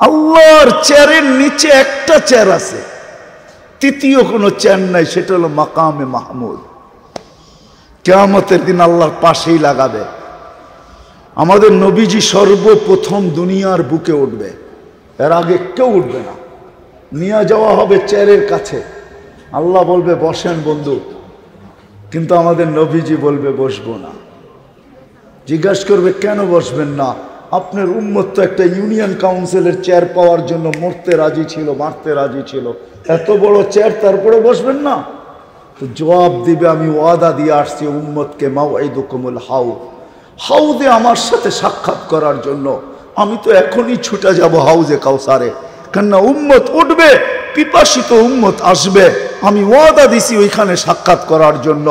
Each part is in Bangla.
আল্লাহর চেয়ারের নিচে একটা চেয়ার আছে, তৃতীয় কোনো চেয়ার নাই, সেটা হলো মাকামে মাহমুদ। কিয়ামতের দিন আল্লাহর পাশেই লাগাবে। আমাদের নবীজি সর্বপ্রথম দুনিয়ার বুকে উঠবে, এর আগে কেউ উঠবে না। নিয়ে যাওয়া হবে চেয়ারের কাছে, আল্লাহ বলবে বসেন বন্ধু, কিন্তু আমাদের নবীজি বলবে বসবো না। জিজ্ঞাসা করবে কেন বসবেন না? আপনার উম্মত তো একটা ইউনিয়ন কাউন্সিলের চেয়ার পাওয়ার জন্য মরতে রাজি ছিল, মারতে রাজি ছিল, এত বড় চেয়ার তারপরে বসবেন না? তো জবাব দিবে আমি ওয়াদা দিয়ে আসছি উম্মতকে, মাওঈদুকুমুল হাউদ, হাউদে আমার সাথে সাক্ষাৎ করার জন্য। আমি তো এখনই ছুটে যাব হাউজে কাউসারে, কেননা উম্মত উঠবে, পিপাসিত উম্মত আসবে। আমি ওয়াদা দিছি ওইখানে সাক্ষাৎ করার জন্য।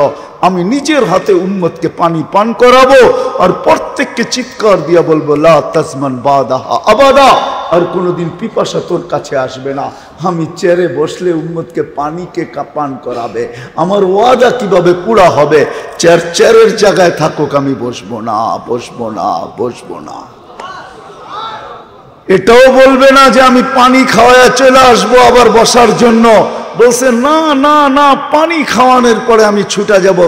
আমি নিজের হাতে উম্মতকে পানি পান করাবো, আর প্রত্যেককে চিৎকার দিয়া বলবো লা তাজমান বাদাহা আবাদা, আর কোনোদিন পিপাসা তোর কাছে আসবে না। আমি চেয়ারে বসলে উম্মতকে পানিকে পান করাবে। আমার ওয়াদা কিভাবে পুরা হবে? চেয়ারের জায়গায় থাকুক, আমি বসবো না, বসবো না, বসবো না। এটাও বলবে না যে আমি পানি খাওয়ায় চলে আসবো আবার বসার জন্য। বলছে না না না, পানি খাওয়ানোর পরে আমি ছুটে যাব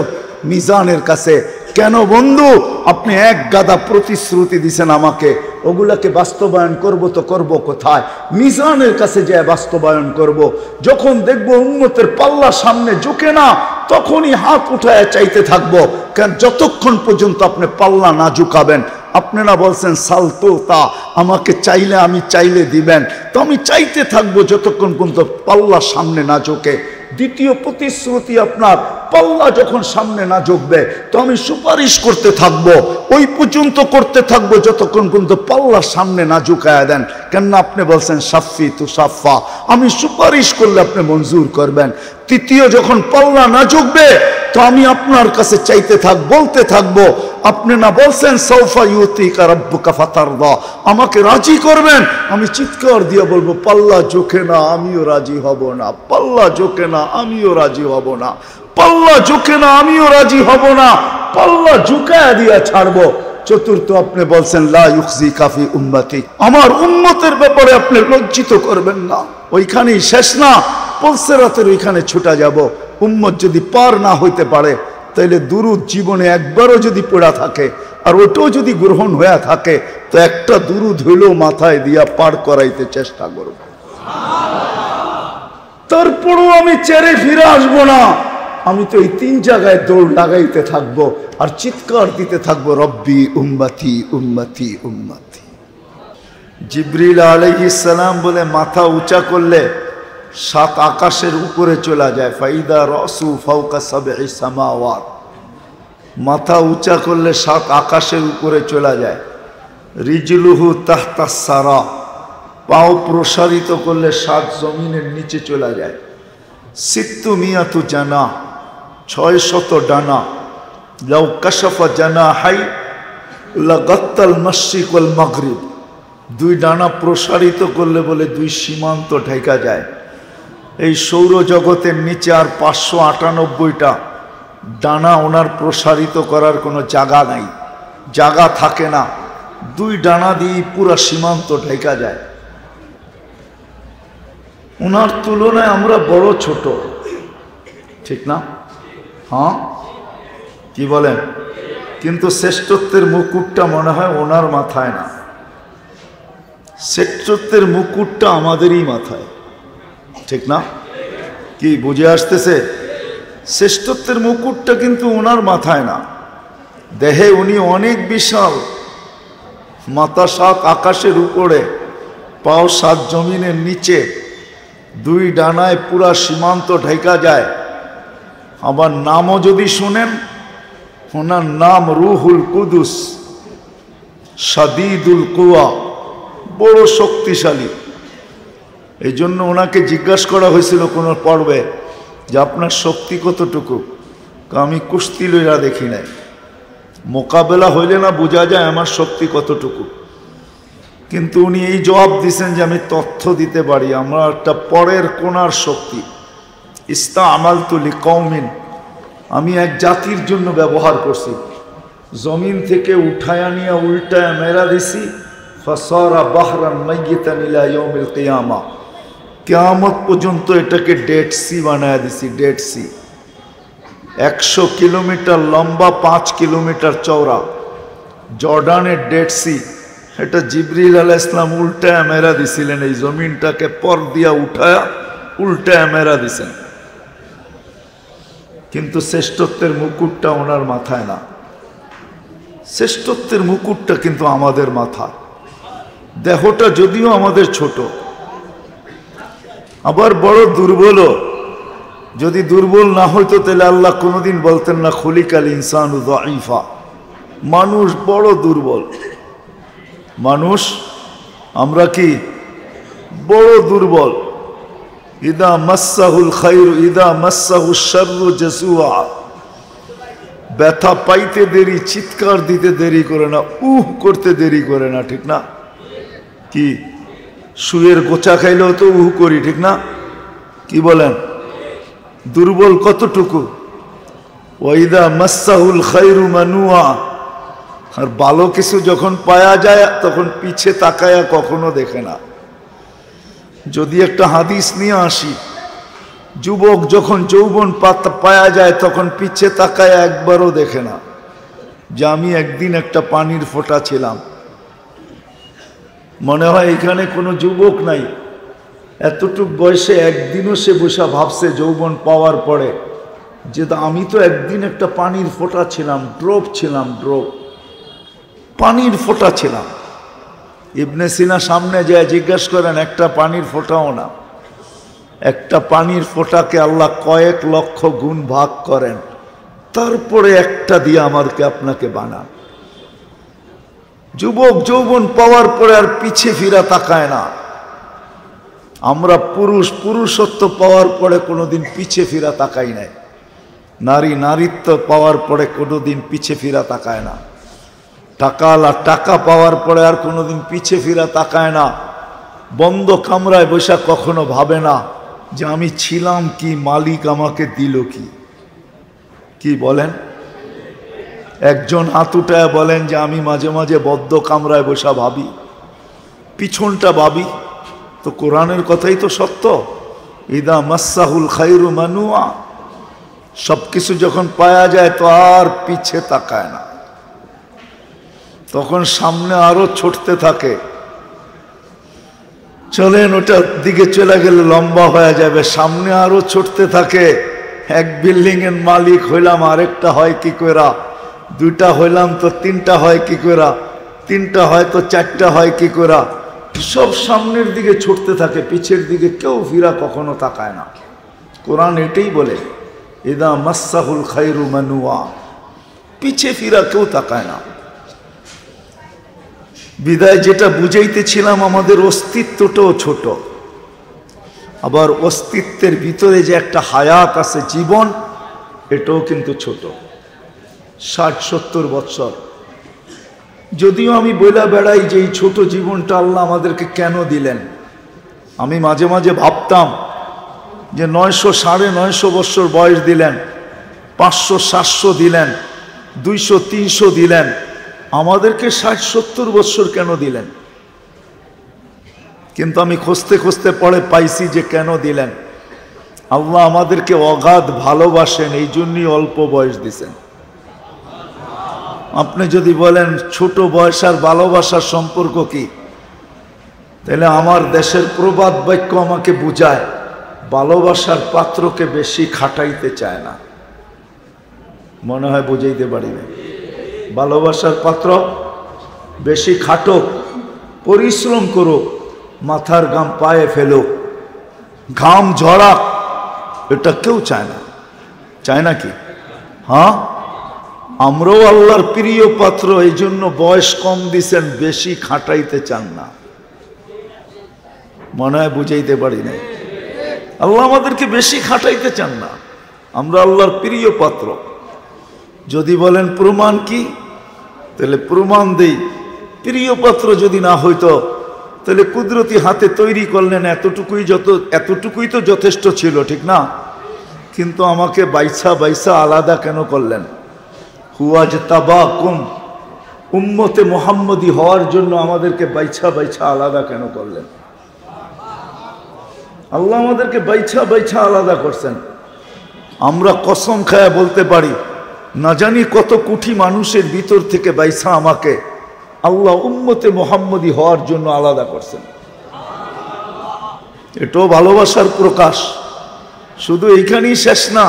মিজানের কাছে। কেন বন্ধু? আপনি এক গাদা প্রতিশ্রুতি দিছেন আমাকে, ওগুলাকে বাস্তবায়ন করব তো করব কোথায়? মিজানের কাছে যায় বাস্তবায়ন করব। যখন দেখব উম্মতের পাল্লা সামনে ঝুঁকে না, তখনই হাত উঠায় চাইতে থাকবো। কারণ যতক্ষণ পর্যন্ত আপনি পাল্লা না ঝুঁকাবেন, আপনি না বলছেন সালতো তা, আমাকে চাইলে আমি চাইলে দিবেন, তো আমি চাইতে থাকবো যতক্ষণ পর্যন্ত পাল্লা সামনে না ঝুঁকে। দ্বিতীয় প্রতিশ্রুতি আপনার, পাল্লা যখন সামনে না ঝুঁকবে তো আমি সুপারিশ করতে থাকবো, ওই পর্যন্ত করতে থাকবো যতক্ষণ পর্যন্ত পাল্লা সামনে না ঝুঁকায় দেন। কেননা আপনি বলছেন সাফি তু সাফা, আমি সুপারিশ করলে আপনি মঞ্জুর করবেন। তৃতীয় যখন পাল্লা না ঝুঁকবে তো আমি আপনার কাছে চাইতে বলতে থাকবো। আপনি না বলছেন সাউফা ইউতিকা রাব্বুকা ফাতারদা, আমাকে রাজি করবেন। আমি চিৎকার দিয়ে বলবো পাল্লা ঝুঁকে না, আমিও রাজি হব না, পাল্লা ঝুঁকে না, আমিও রাজি হব না, পাল্লা ঝুঁকে না, আমিও রাজি হব না, পাল্লা ঝুঁকায় দিয়ে ছাড়বো। চতুর্থ আপনি বলছেন লা ইউখজিকা ফি উম্মতি, আমার উম্মতের ব্যাপারে আপনি লজ্জিত করবেন না। ওইখানেই শেষ না, পলসেরাতের ওইখানে ছুটা যাব। উম্মত যদি পার না হইতে পারে, তাইলে দুরুদ জীবনে একবারও যদি পড়া থাকে, আর ওটাও যদি গ্রহণ হয়ে থাকে, তো একটা দুরুদ হইলেও মাথায় দিয়া পার করাইতে চেষ্টা করব। তারপরও আমি চেরে ফিরে আসবো না। আমি তো এই তিন জায়গায় দৌড় লাগাইতে থাকবো আর চিৎকার দিতে থাকবো রব্বি উম্মতি উম্মতি উম্মতি। জিবরিল আলাইহিস সালাম বলে মাথা উঁচা করলে 7 আকাশের উপরে চলে যায়। ফাইদা রাসু ফাওকা সাবঈ সামাওয়াত, মাথা উঁচা করলে 7 আকাশের উপরে চলে যায়। রিজলুহু তাহতা সারা, পাও প্রসারিত করলে 7 জমিনের নিচে চলে যায়। সিত্তু মিয়াতু জানা, 600 ডানা। লাউ কাশাফা জানাহাই লাগাত্তাল মাশরিক ওয়াল মাগরিব, 2 ডানা প্রসারিত করলে বলে 2 সীমান্ত ঢেকা যায়। এই সৌরজগতের নিচে আর 598টা ডানা ওনার প্রসারিত করার কোনো জায়গা নাই, জায়গা থাকে না। 2 ডানা দিয়ে পুরা সীমান্ত ঢেকা যায়। ওনার তুলনায় আমরা বড় ছোট, ঠিক না? হ্যাঁ, কি বলেন? কিন্তু শ্রেষ্ঠত্বের মুকুটটা মনে হয় ওনার মাথায় না, শ্রেষ্ঠত্বের মুকুটটা আমাদেরই মাথায়, ঠিক না? কি বুঝে আসতেছে? শ্রেষ্ঠত্বের মুকুটটা কিন্তু ওনার মাথায় না। দেহে উনি অনেক বিশাল, মাথা 7 আকাশের উপরে, পাও 7 জমিনের নিচে, 2 ডানায় পুরা সীমান্ত ঢেকা যায়। আবার নামও যদি শুনেন, ওনার নাম রুহুল কুদুস, শাদীদুল কুওয়া, বড় শক্তিশালী। এই জন্য ওনাকে জিজ্ঞাসা করা হয়েছিল কোনো পর্বে যে আপনার শক্তি কতটুকু? আমি কুস্তি লইয়া দেখি নাই, মোকাবেলা হইলে না বোঝা যায় আমার শক্তি কতটুকু। কিন্তু উনি এই জবাব দিয়েছেন যে আমি তথ্য দিতে পারি, আমরা একটা পরের কোনার শক্তি। ইস্তামালতু লিকওমিন, আমি এক জাতির জন্য ব্যবহার করছি। জমিন থেকে উঠায়া নিয়ে উল্টায়া মেরা দিছি, ফাসারা বাহরান মাইয়িতান ইলা ইয়াউমিল কিয়ামা, কিয়ামত পর্যন্ত এটাকে ডেড সি বানায় দিছি। ডেড সি 100 কিলোমিটার লম্বা, 5 কিলোমিটার চওড়া, জর্ডানের ডেড সি। এটা জিবরিল আলাইহিস সালাম উল্টায় মেরা দিছিলেন, এই জমিনটাকে পর দিয়া উঠায়া উল্টায় মেরা দিছেন। কিন্তু শ্রেষ্ঠত্বের মুকুটটা ওনার মাথায় না, শ্রেষ্ঠত্বের মুকুটটা কিন্তু আমাদের মাথায়। দেহটা যদিও আমাদের ছোট, আবার বড় দুর্বলও। যদি দুর্বল না হইতো তাহলে আল্লাহ কোনোদিন বলতেন না খুলিকাল ইনসানু যায়ীফা। মানুষ বড় দুর্বল, মানুষ আমরা কি বড় দুর্বল। ইদা মাসসাহুল খায়রু ইদা মাসসাহুশ শাররু জাসুআ, ব্যথা পাইতে দেরি, চিৎকার দিতে দেরি করে না, করতে দেরি করে না, ঠিক না? কি শুয়ের গোছা খাইলেও তো করি, ঠিক না? কি বলেন? দুর্বল কতটুকু? ওয়াইদা মাসসাহুল খায়রু মানুআ, আর ভালো কিছু যখন পাওয়া যায় তখন পিছে তাকায়া কখনো দেখে না। যদি একটা হাদিস নিয়ে আসি, যুবক যখন যৌবন পাওয়া যায় তখন পিছে তাকায়া একবারও দেখে না যে আমি একদিন একটা পানির ফোঁটা ছিলাম। মনে হয় এখানে কোনো যুবক নাই, এতটুক বয়সে একদিনও সে বসে ভাবছে যৌবন পাওয়ার পরে যে আমি তো একদিন একটা পানির ফোঁটা ছিলাম, ড্রপ ছিলাম, ড্রপ, পানির ফোঁটা ছিলাম। ইবনে সিনা সামনে যায় জিজ্ঞাসা করেন, একটা পানির ফোঁটাও না। একটা পানির ফোঁটাকে আল্লাহ কয়েক লক্ষ গুণ ভাগ করেন, তারপরে একটা দিয়ে আমাকে আপনাকে বানান। যুবক যৌবন পাওয়ার পরে আর পিছে ফিরা তাকায় না। আমরা পুরুষত্ব পাওয়ার পরে কোনোদিন পিছে ফিরা তাকাই নাই, নারীত্ব পাওয়ার পরে কোনোদিন পিছে ফিরা তাকায় না, টাকা পাওয়ার পরে আর কোনোদিন পিছে ফিরা তাকায় না। বন্ধ কামরায় বসে কখনো ভাবে না যে আমি ছিলাম কি, মালিক আমাকে দিল কি। কি বলেন? একজন হাত উঠায় বলেন যে আমি মাঝে মাঝে বদ্ধ কামরায় বসা ভাবি, পিছনটা ভাবি। তো কোরআনের কথাই তো সত্য, ইদা মাসসাহুল খায়রু মানুআ, সবকিছু যখন পাওয়া যায় তো আর পিছে তাকায় না, তখন সামনে আরো ছুটতে থাকে। চলেন ওটার দিকে চলে গেলে লম্বা হয়ে যাবে, সামনে আরো ছুটতে থাকে। এক বিল্ডিং এর মালিক হইলাম, আরেকটা হয় কি কইরা, দুইটা হইলাম তো তিনটা হয় কি কইরা, তিনটা হয় তো চারটা হয় কি কইরা। সব সামনের দিকে ছুটতে থাকে, পিছের দিকে কেউ ফিরা কখনো তাকায় না। কোরআন এটাই বলে, ইদা মাসসাহুল খায়রু মানুআ, পিছে ফিরা কেউ তাকায় না। বিদায় যেটা বুঝাইতেছিলাম, আমাদের অস্তিত্বটাও ছোট, আবার অস্তিত্বের ভিতরে যে একটা হায়াত আছে, জীবন, এটাও কিন্তু ছোট। 60-70 বৎসর। যদিও আমি বইলা বেড়াই যে এই ছোট জীবনটা আল্লাহ আমাদেরকে কেন দিলেন। আমি মাঝে মাঝে ভাবতাম যে 900 950 বৎসর বয়স দিলেন, 500-700 দিলেন, 200-300 দিলেন, আমাদেরকে 60-70 বৎসর কেন দিলেন? কিন্তু আমি খুঁজতে খুঁজতে পরে পাইছি যে কেন দিলেন। আল্লাহ আমাদেরকে অগাধ ভালোবাসেন, এই জন্যই অল্প বয়স দিছেন। আপনি যদি বলেন ছোট বয়স আর ভালোবাসার সম্পর্ক কি, তাহলে আমার দেশের প্রবাদ বাক্য আমাকে বুঝায়, ভালোবাসার পাত্রকে বেশি খাটাইতে চায় না। মনে হয় বুঝাইতে পারি না। ভালোবাসার পাত্র বেশি খাটুক, পরিশ্রম করুক, মাথার ঘাম পায়ে ফেলুক, ঘাম ঝরাক, এটা কেউ চায় না। চায় না কি? হ্যাঁ, আমরাও আল্লাহর প্রিয় পাত্র, এই জন্য বয়স কম দিছেন, বেশি খাটাইতে চান না। মনে হয় বুঝাইতে পারি না। আল্লাহ আমাদেরকে বেশি খাটাইতে চান না, আমরা আল্লাহর প্রিয় পাত্র। যদি বলেন প্রমাণ কি, তাহলে প্রমাণ দেই। প্রিয় পাত্র যদি না হইতো তাহলে কুদরতি হাতে তৈরি করলেন, এতটুকুই তো যথেষ্ট ছিল, ঠিক না? কিন্তু আমাকে বাইসা আলাদা কেন করলেন? হুয়াজতাবাকুম উম্মতে মুহাম্মদী হওয়ার জন্য আমাদেরকে বাইছা বাইছা আলাদা কেন করলেন? আল্লাহ আমাদেরকে বাইছা বাইছা আলাদা করছেন। আমরা কসম খায়া বলতে পারি, না জানি কত কোটি মানুষের ভিতর থেকে বাইছা আমাকে আল্লাহ উম্মতে মুহাম্মদী হওয়ার জন্য আলাদা করছেন। এটাও ভালোবাসার প্রকাশ। শুধু এইখানেই শেষ না,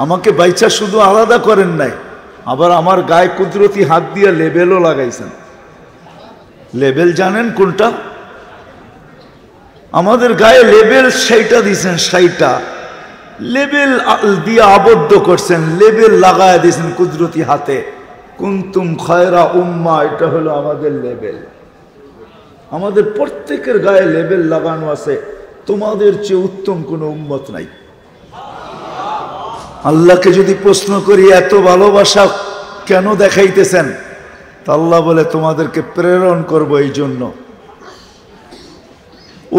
আমাকে বাইচা শুধু আলাদা করেন নাই, আবার আমার গায়ে কুদরতি হাত দিয়ে লেবেলও লাগাইছেন। লেবেল জানেন কোনটা? আমাদের গায়ে লেবেল সেইটা দিয়েছেন, সেইটা লেবেল দিয়ে আবদ্ধ করছেন, লেবেল লাগায় দিয়েছেন কুদরতি হাতে, কুনতুম খায়রা উম্মাহ, এটা হলো আমাদের লেবেল। আমাদের প্রত্যেকের গায়ে লেবেল লাগানো আছে, তোমাদের চেয়ে উত্তম কোনো উম্মত নাই। আল্লাহকে যদি প্রশ্ন করি এত ভালোবাসা কেন দেখাইতেছেন, তা আল্লাহ বলে তোমাদেরকে প্রেরণ করব এই জন্য।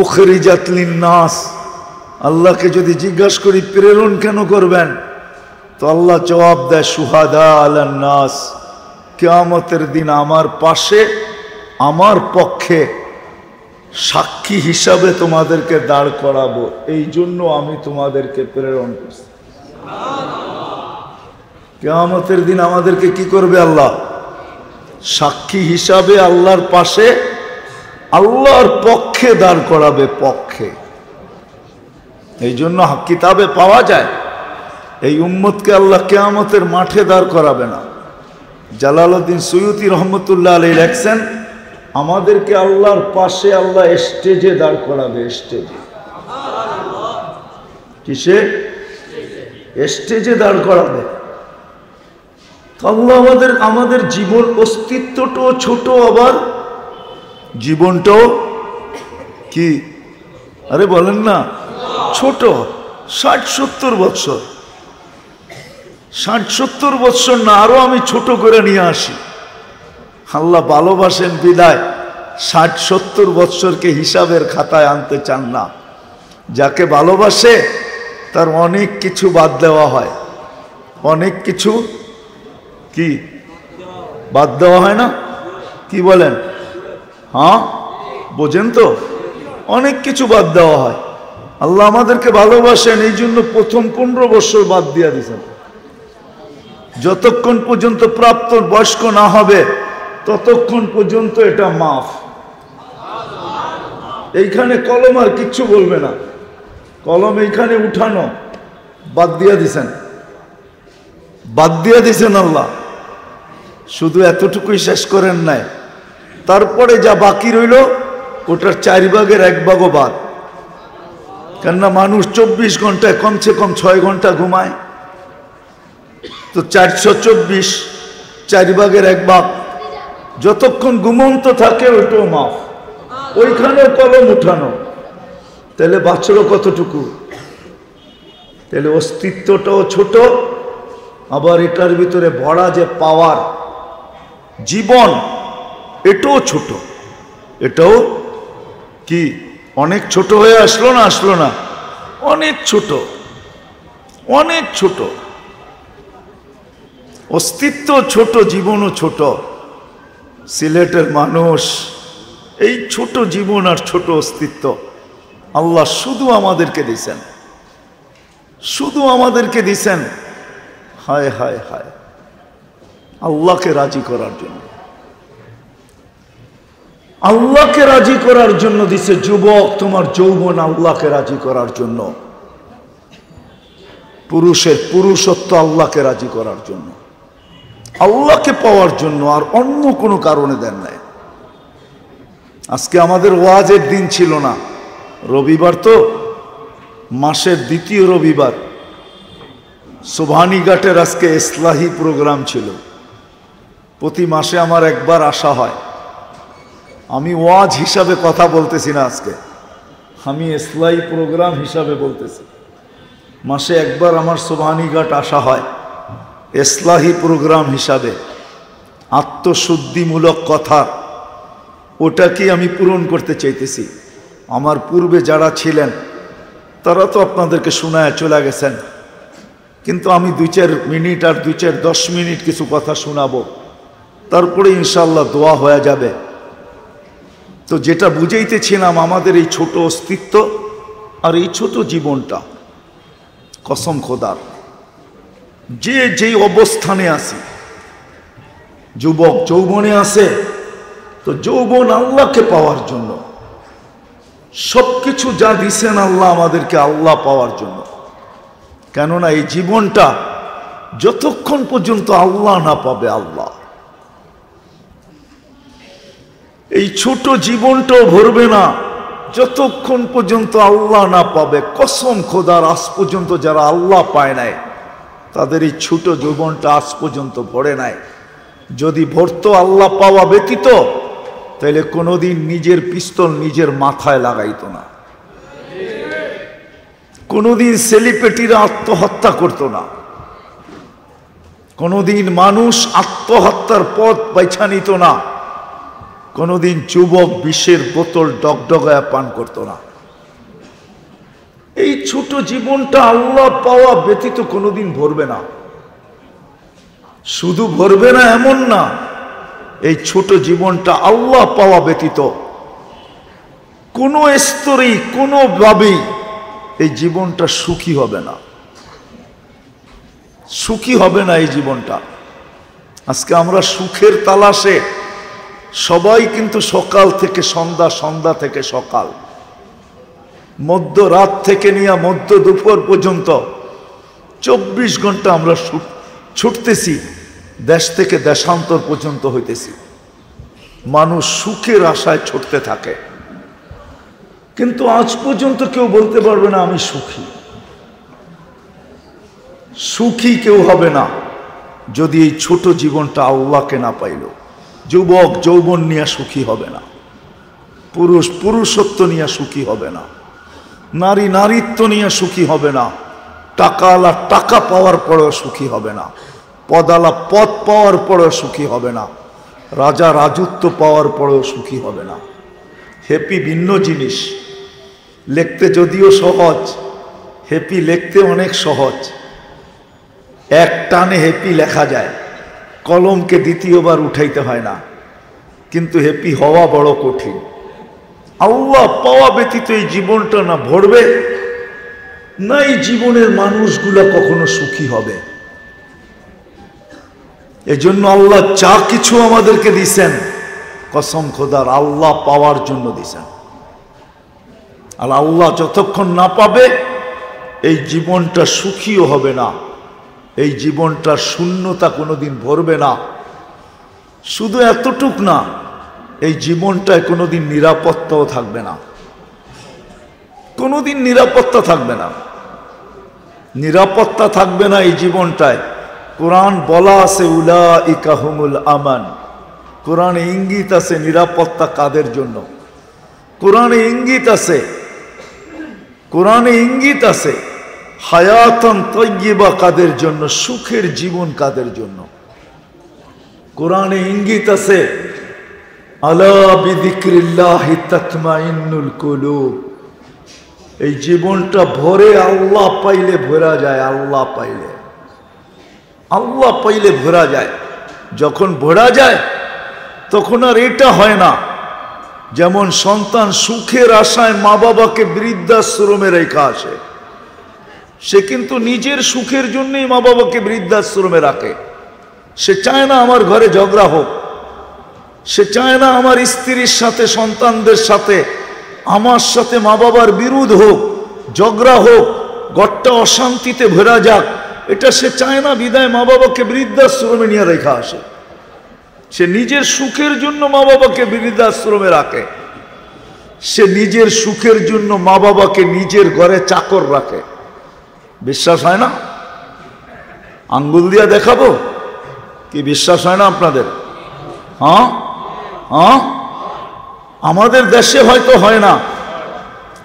উখরিজাত লিন্নাস, আল্লাহকে যদি জিজ্ঞাসা করি প্রেরণ কেন করবেন, তো আল্লাহ জবাব দেয় শুহাদা আলান নাস, কিয়ামতের দিন আমার পাশে আমার পক্ষে সাক্ষী হিসাবে তোমাদেরকে দাঁড় করাবো, এই জন্য আমি তোমাদেরকে প্রেরণ করছি। কিয়ামতের দিন আমাদেরকে কি করবে আল্লাহ? সাক্ষী হিসাবে আল্লাহর পাশে আল্লাহর পক্ষে দাঁড় করাবে, পক্ষে। এই জন্য কিতাবে পাওয়া যায় এই উম্মতকে আল্লাহ কিয়ামতের মাঠে দাঁড় করাবে না। জালালউদ্দিন সুয়ুতি রহমতুল্লাহ আলাইহি লেখছেন, আমাদেরকে আল্লাহর পাশে আল্লাহ স্টেজে দাঁড় করাবে। স্টেজে, কিসে? স্টেজে দাঁড় করাবে। আল্লাহ আমাদের জীবন অস্তিত্বটাও ছোট, আবার জীবনটাও কি, আরে বলেন না, ছোট। 60-70 বৎসর, 60-70 বৎসর না, আরো আমি ছোট করে নিয়ে আসি। আল্লাহ ভালোবাসেন বিদায় 60-70 বৎসরকে হিসাবের খাতায় আনতে চান না। যাকে ভালোবাসে তার অনেক কিছু বাদ দেওয়া হয়, অনেক কিছু কি বাদ দেওয়া হয় না? কি বলেন? হ্যাঁ, বোঝেন তো? অনেক কিছু বাদ দেওয়া হয়। আল্লাহ আমাদেরকে ভালোবাসেন, এই জন্য প্রথম 15 বছর বাদ দিয়ে দিয়েছেন। যতক্ষণ পর্যন্ত প্রাপ্ত বয়স্ক না হবে ততক্ষণ পর্যন্ত এটা মাফ। এইখানে কলম আর কিচ্ছু বলবে না, কলম এইখানে উঠানো, বাদ দিয়ে দিছেন, বাদ দিয়ে দিছেন আল্লাহ। শুধু এতটুকুই শেষ করেন নাই, তারপরে যা বাকি রইল ওটার 4 ভাগের 1 ভাগও বাদ। কেননা মানুষ 24 ঘন্টায় কমসে কম 6 ঘন্টা ঘুমায়, তো 424, 4 ভাগের 1 ভাগ যতক্ষণ ঘুমন্ত থাকে ওইটাও মাফ, ওইখানেও কলম উঠানো। তাহলে বাঁচলো কতটুকু? তাহলে অস্তিত্বটাও ছোট, আবার এটার ভিতরে ভরা যে পাওয়ার জীবন, এটাও ছোট। এটাও কি অনেক ছোট হয়ে আসলো না? আসলো না? অনেক ছোট, অনেক ছোট। অস্তিত্ব ছোট, জীবনও ছোট। সিলেটের মানুষ এই ছোট জীবন আর ছোট অস্তিত্ব আল্লাহ শুধু আমাদেরকে দিছেন, শুধু আমাদেরকে দিছেন। হায় হায় হায়, আল্লাহকে রাজি করার জন্য, আল্লাহকে রাজি করার জন্য দিছে। যুবক, তোমার যৌবন আল্লাহকে রাজি করার জন্য, পুরুষের পুরুষত্ব আল্লাহকে রাজি করার জন্য, আল্লাহকে পাওয়ার জন্য, আর অন্য কোনো কারণে দেন নাই। আজকে আমাদের ওয়াজের দিন ছিল না, রবিবার তো, মাসের 2য় রবিবার, সোভানীঘাটের আজকে ইসলাহি প্রোগ্রাম ছিল। প্রতি মাসে আমার একবার আসা হয়। আমি ওয়াজ হিসাবে কথা বলতেছি না আজকে, আমি ইসলাহি প্রোগ্রাম হিসাবে বলতেছি। মাসে একবার আমার সোভানীঘাট আসা হয় ইসলাহি প্রোগ্রাম হিসাবে, আত্মশুদ্ধিমূলক কথা, ওটাকে আমি পূরণ করতে চাইতেছি। আমার পূর্বে যারা ছিলেন তারা তো আপনাদেরকে শোনায় চলে গেছেন, কিন্তু আমি 2-4 মিনিট আর 2-4-10 মিনিট কিছু কথা শোনাবো। তারপরে ইনশাআল্লাহ দোয়া হয়ে যাবে। তো যেটা বুঝাইতেছিলাম, আমাদের এই ছোট অস্তিত্ব আর এই ছোট জীবনটা, কসম খোদার, যে যেই অবস্থানে আছি, যুবক যৌবনে আছে তো যৌবন আল্লাহকে পাওয়ার জন্য, সবকিছু যা দিছেন আল্লাহ আমাদেরকে আল্লাহ পাওয়ার জন্য। কেননা এই জীবনটা যতক্ষণ পর্যন্ত আল্লাহ না পাবে, আল্লাহ, এই ছোট জীবনটাও ভরবে না যতক্ষণ পর্যন্ত আল্লাহ না পাবে। কসম খোদার, আজ পর্যন্ত যারা আল্লাহ পায় নাই তাদের এই ছোট জীবনটা আজ পর্যন্ত ভরে নাই। যদি ভরতো আল্লাহ পাওয়া ব্যতীত, তাহলে কোনোদিন নিজের পিস্তল নিজের মাথায় লাগাইতো না, কোনোদিন সেলিব্রিটিরা আত্মহত্যা করতো না, কোনোদিন মানুষ আত্মহত্যার পথ বাইছা নিত না, কোনোদিন যুবক বিষের বোতল ডগডগায় পান করতো না। এই ছোট জীবনটা আল্লাহ পাওয়া ব্যতীত কোনোদিন ভরবে না। শুধু ভরবে না এমন না, এই ছোট জীবনটা আল্লাহ পাওয়া ব্যতীত কোনো স্তরেই কোনোভাবেই এই জীবনটা সুখী হবে না, সুখী হবে না এই জীবনটা। আজকে আমরা সুখের তালাশে সবাই, কিন্তু সকাল থেকে সন্ধ্যা, সন্ধ্যা থেকে সকাল, মধ্যরাত থেকে নিয়ে মধ্য দুপুর পর্যন্ত 24 ঘন্টা আমরা ছুটতেছি, দেশ থেকে দেশান্তর পর্যন্ত হইতেছি। মানুষ সুখের আশায় ছুটতে থাকে, কিন্তু আজ পর্যন্ত কেউ বলতে পারবে না আমি সুখী। সুখী কেউ হবে না যদি এই ছোট জীবনটা আল্লাহকে না পাইল। যুবক যৌবন নিয়ে সুখী হবে না, পুরুষ পুরুষত্ব নিয়ে সুখী হবে না, নারী নারীত্ব নিয়ে সুখী হবে না, টাকাওয়ালা টাকা পাওয়ার পরেও সুখী হবে না, পদালা পদ পাওয়ার পরেও সুখী হবে না, রাজা রাজত্ব পাওয়ার পরেও সুখী হবে না। হ্যাপি ভিন্ন জিনিস, লিখতে যদিও সহজ, হ্যাপি লিখতে অনেক সহজ, এক টানে হ্যাপি লেখা যায়, কলমকে দ্বিতীয়বার উঠাইতে হয় না, কিন্তু হ্যাপি হওয়া বড় কঠিন। আল্লাহ পাওয়া ব্যতীত এই জীবনটা না ভরবে না, এই জীবনের মানুষগুলা কখনো সুখী হবে। এজন্য আল্লাহ যা কিছু আমাদেরকে দিছেন, কসম খোদার, আল্লাহ পাওয়ার জন্য দিছেন। আর আল্লাহ যতক্ষণ না পাবে এই জীবনটা সুখীও হবে না, এই জীবনটার শূন্যতা কোনোদিন ভরবে না। শুধু এতটুক না, এই জীবনটায় কোনোদিন নিরাপত্তাও থাকবে না, কোনোদিন নিরাপত্তা থাকবে না, নিরাপত্তা থাকবে না এই জীবনটায়। কোরআন বলা আছে উলাইকা হুমুল আমান, কোরআনে ইঙ্গিত আছে নিরাপত্তা কাদের জন্য, কোরআনে ইঙ্গিত আছে, কোরআনে ইঙ্গিত আছে হায়াতান তাইয়্যিবা কাদের জন্য, সুখের জীবন কাদের জন্য। কোরআনে ইঙ্গিত আছে আলা বিযিকরিল্লাহি তাতমাইন্নুল কুলুব, এই জীবনটা ভরে আল্লাহ পাইলে ভরা যায়, আল্লাহ পাইলে, আল্লাহ পাইলে ভরা যায়। যখন ভরা যায় তখন আর এটা হয় না যেমন সন্তান সুখের আশায় মা বাবাকে বৃদ্ধাশ্রমে রেখে আসে, সে কিন্তু নিজের সুখের জন্যই মা বাবাকে বৃদ্ধাশ্রমে রাখে। সে চায় না আমার ঘরে ঝগড়া হোক, সে চায় না আমার স্ত্রীর সাথে সন্তানদের সাথে আমার সাথে মা বাবার বিরোধ হোক, ঝগড়া হোক, ঘরটা অশান্তিতে ভরা যাক, এটা সে চায় না। বিদায় মা বাবাকে বৃদ্ধাশ্রমে নিয়ে রেখে আসে। সে নিজের সুখের জন্য মা বাবাকে বৃদ্ধাশ্রমে রাখে, সে নিজের সুখের জন্য মা বাবাকে নিজের ঘরে চাকর রাখে। বিশ্বাস হয় না? আঙ্গুল দিয়া দেখাবো কি? বিশ্বাস হয় না আপনাদের? হ্যাঁ হ্যাঁ, আমাদের দেশে হয়তো হয় না,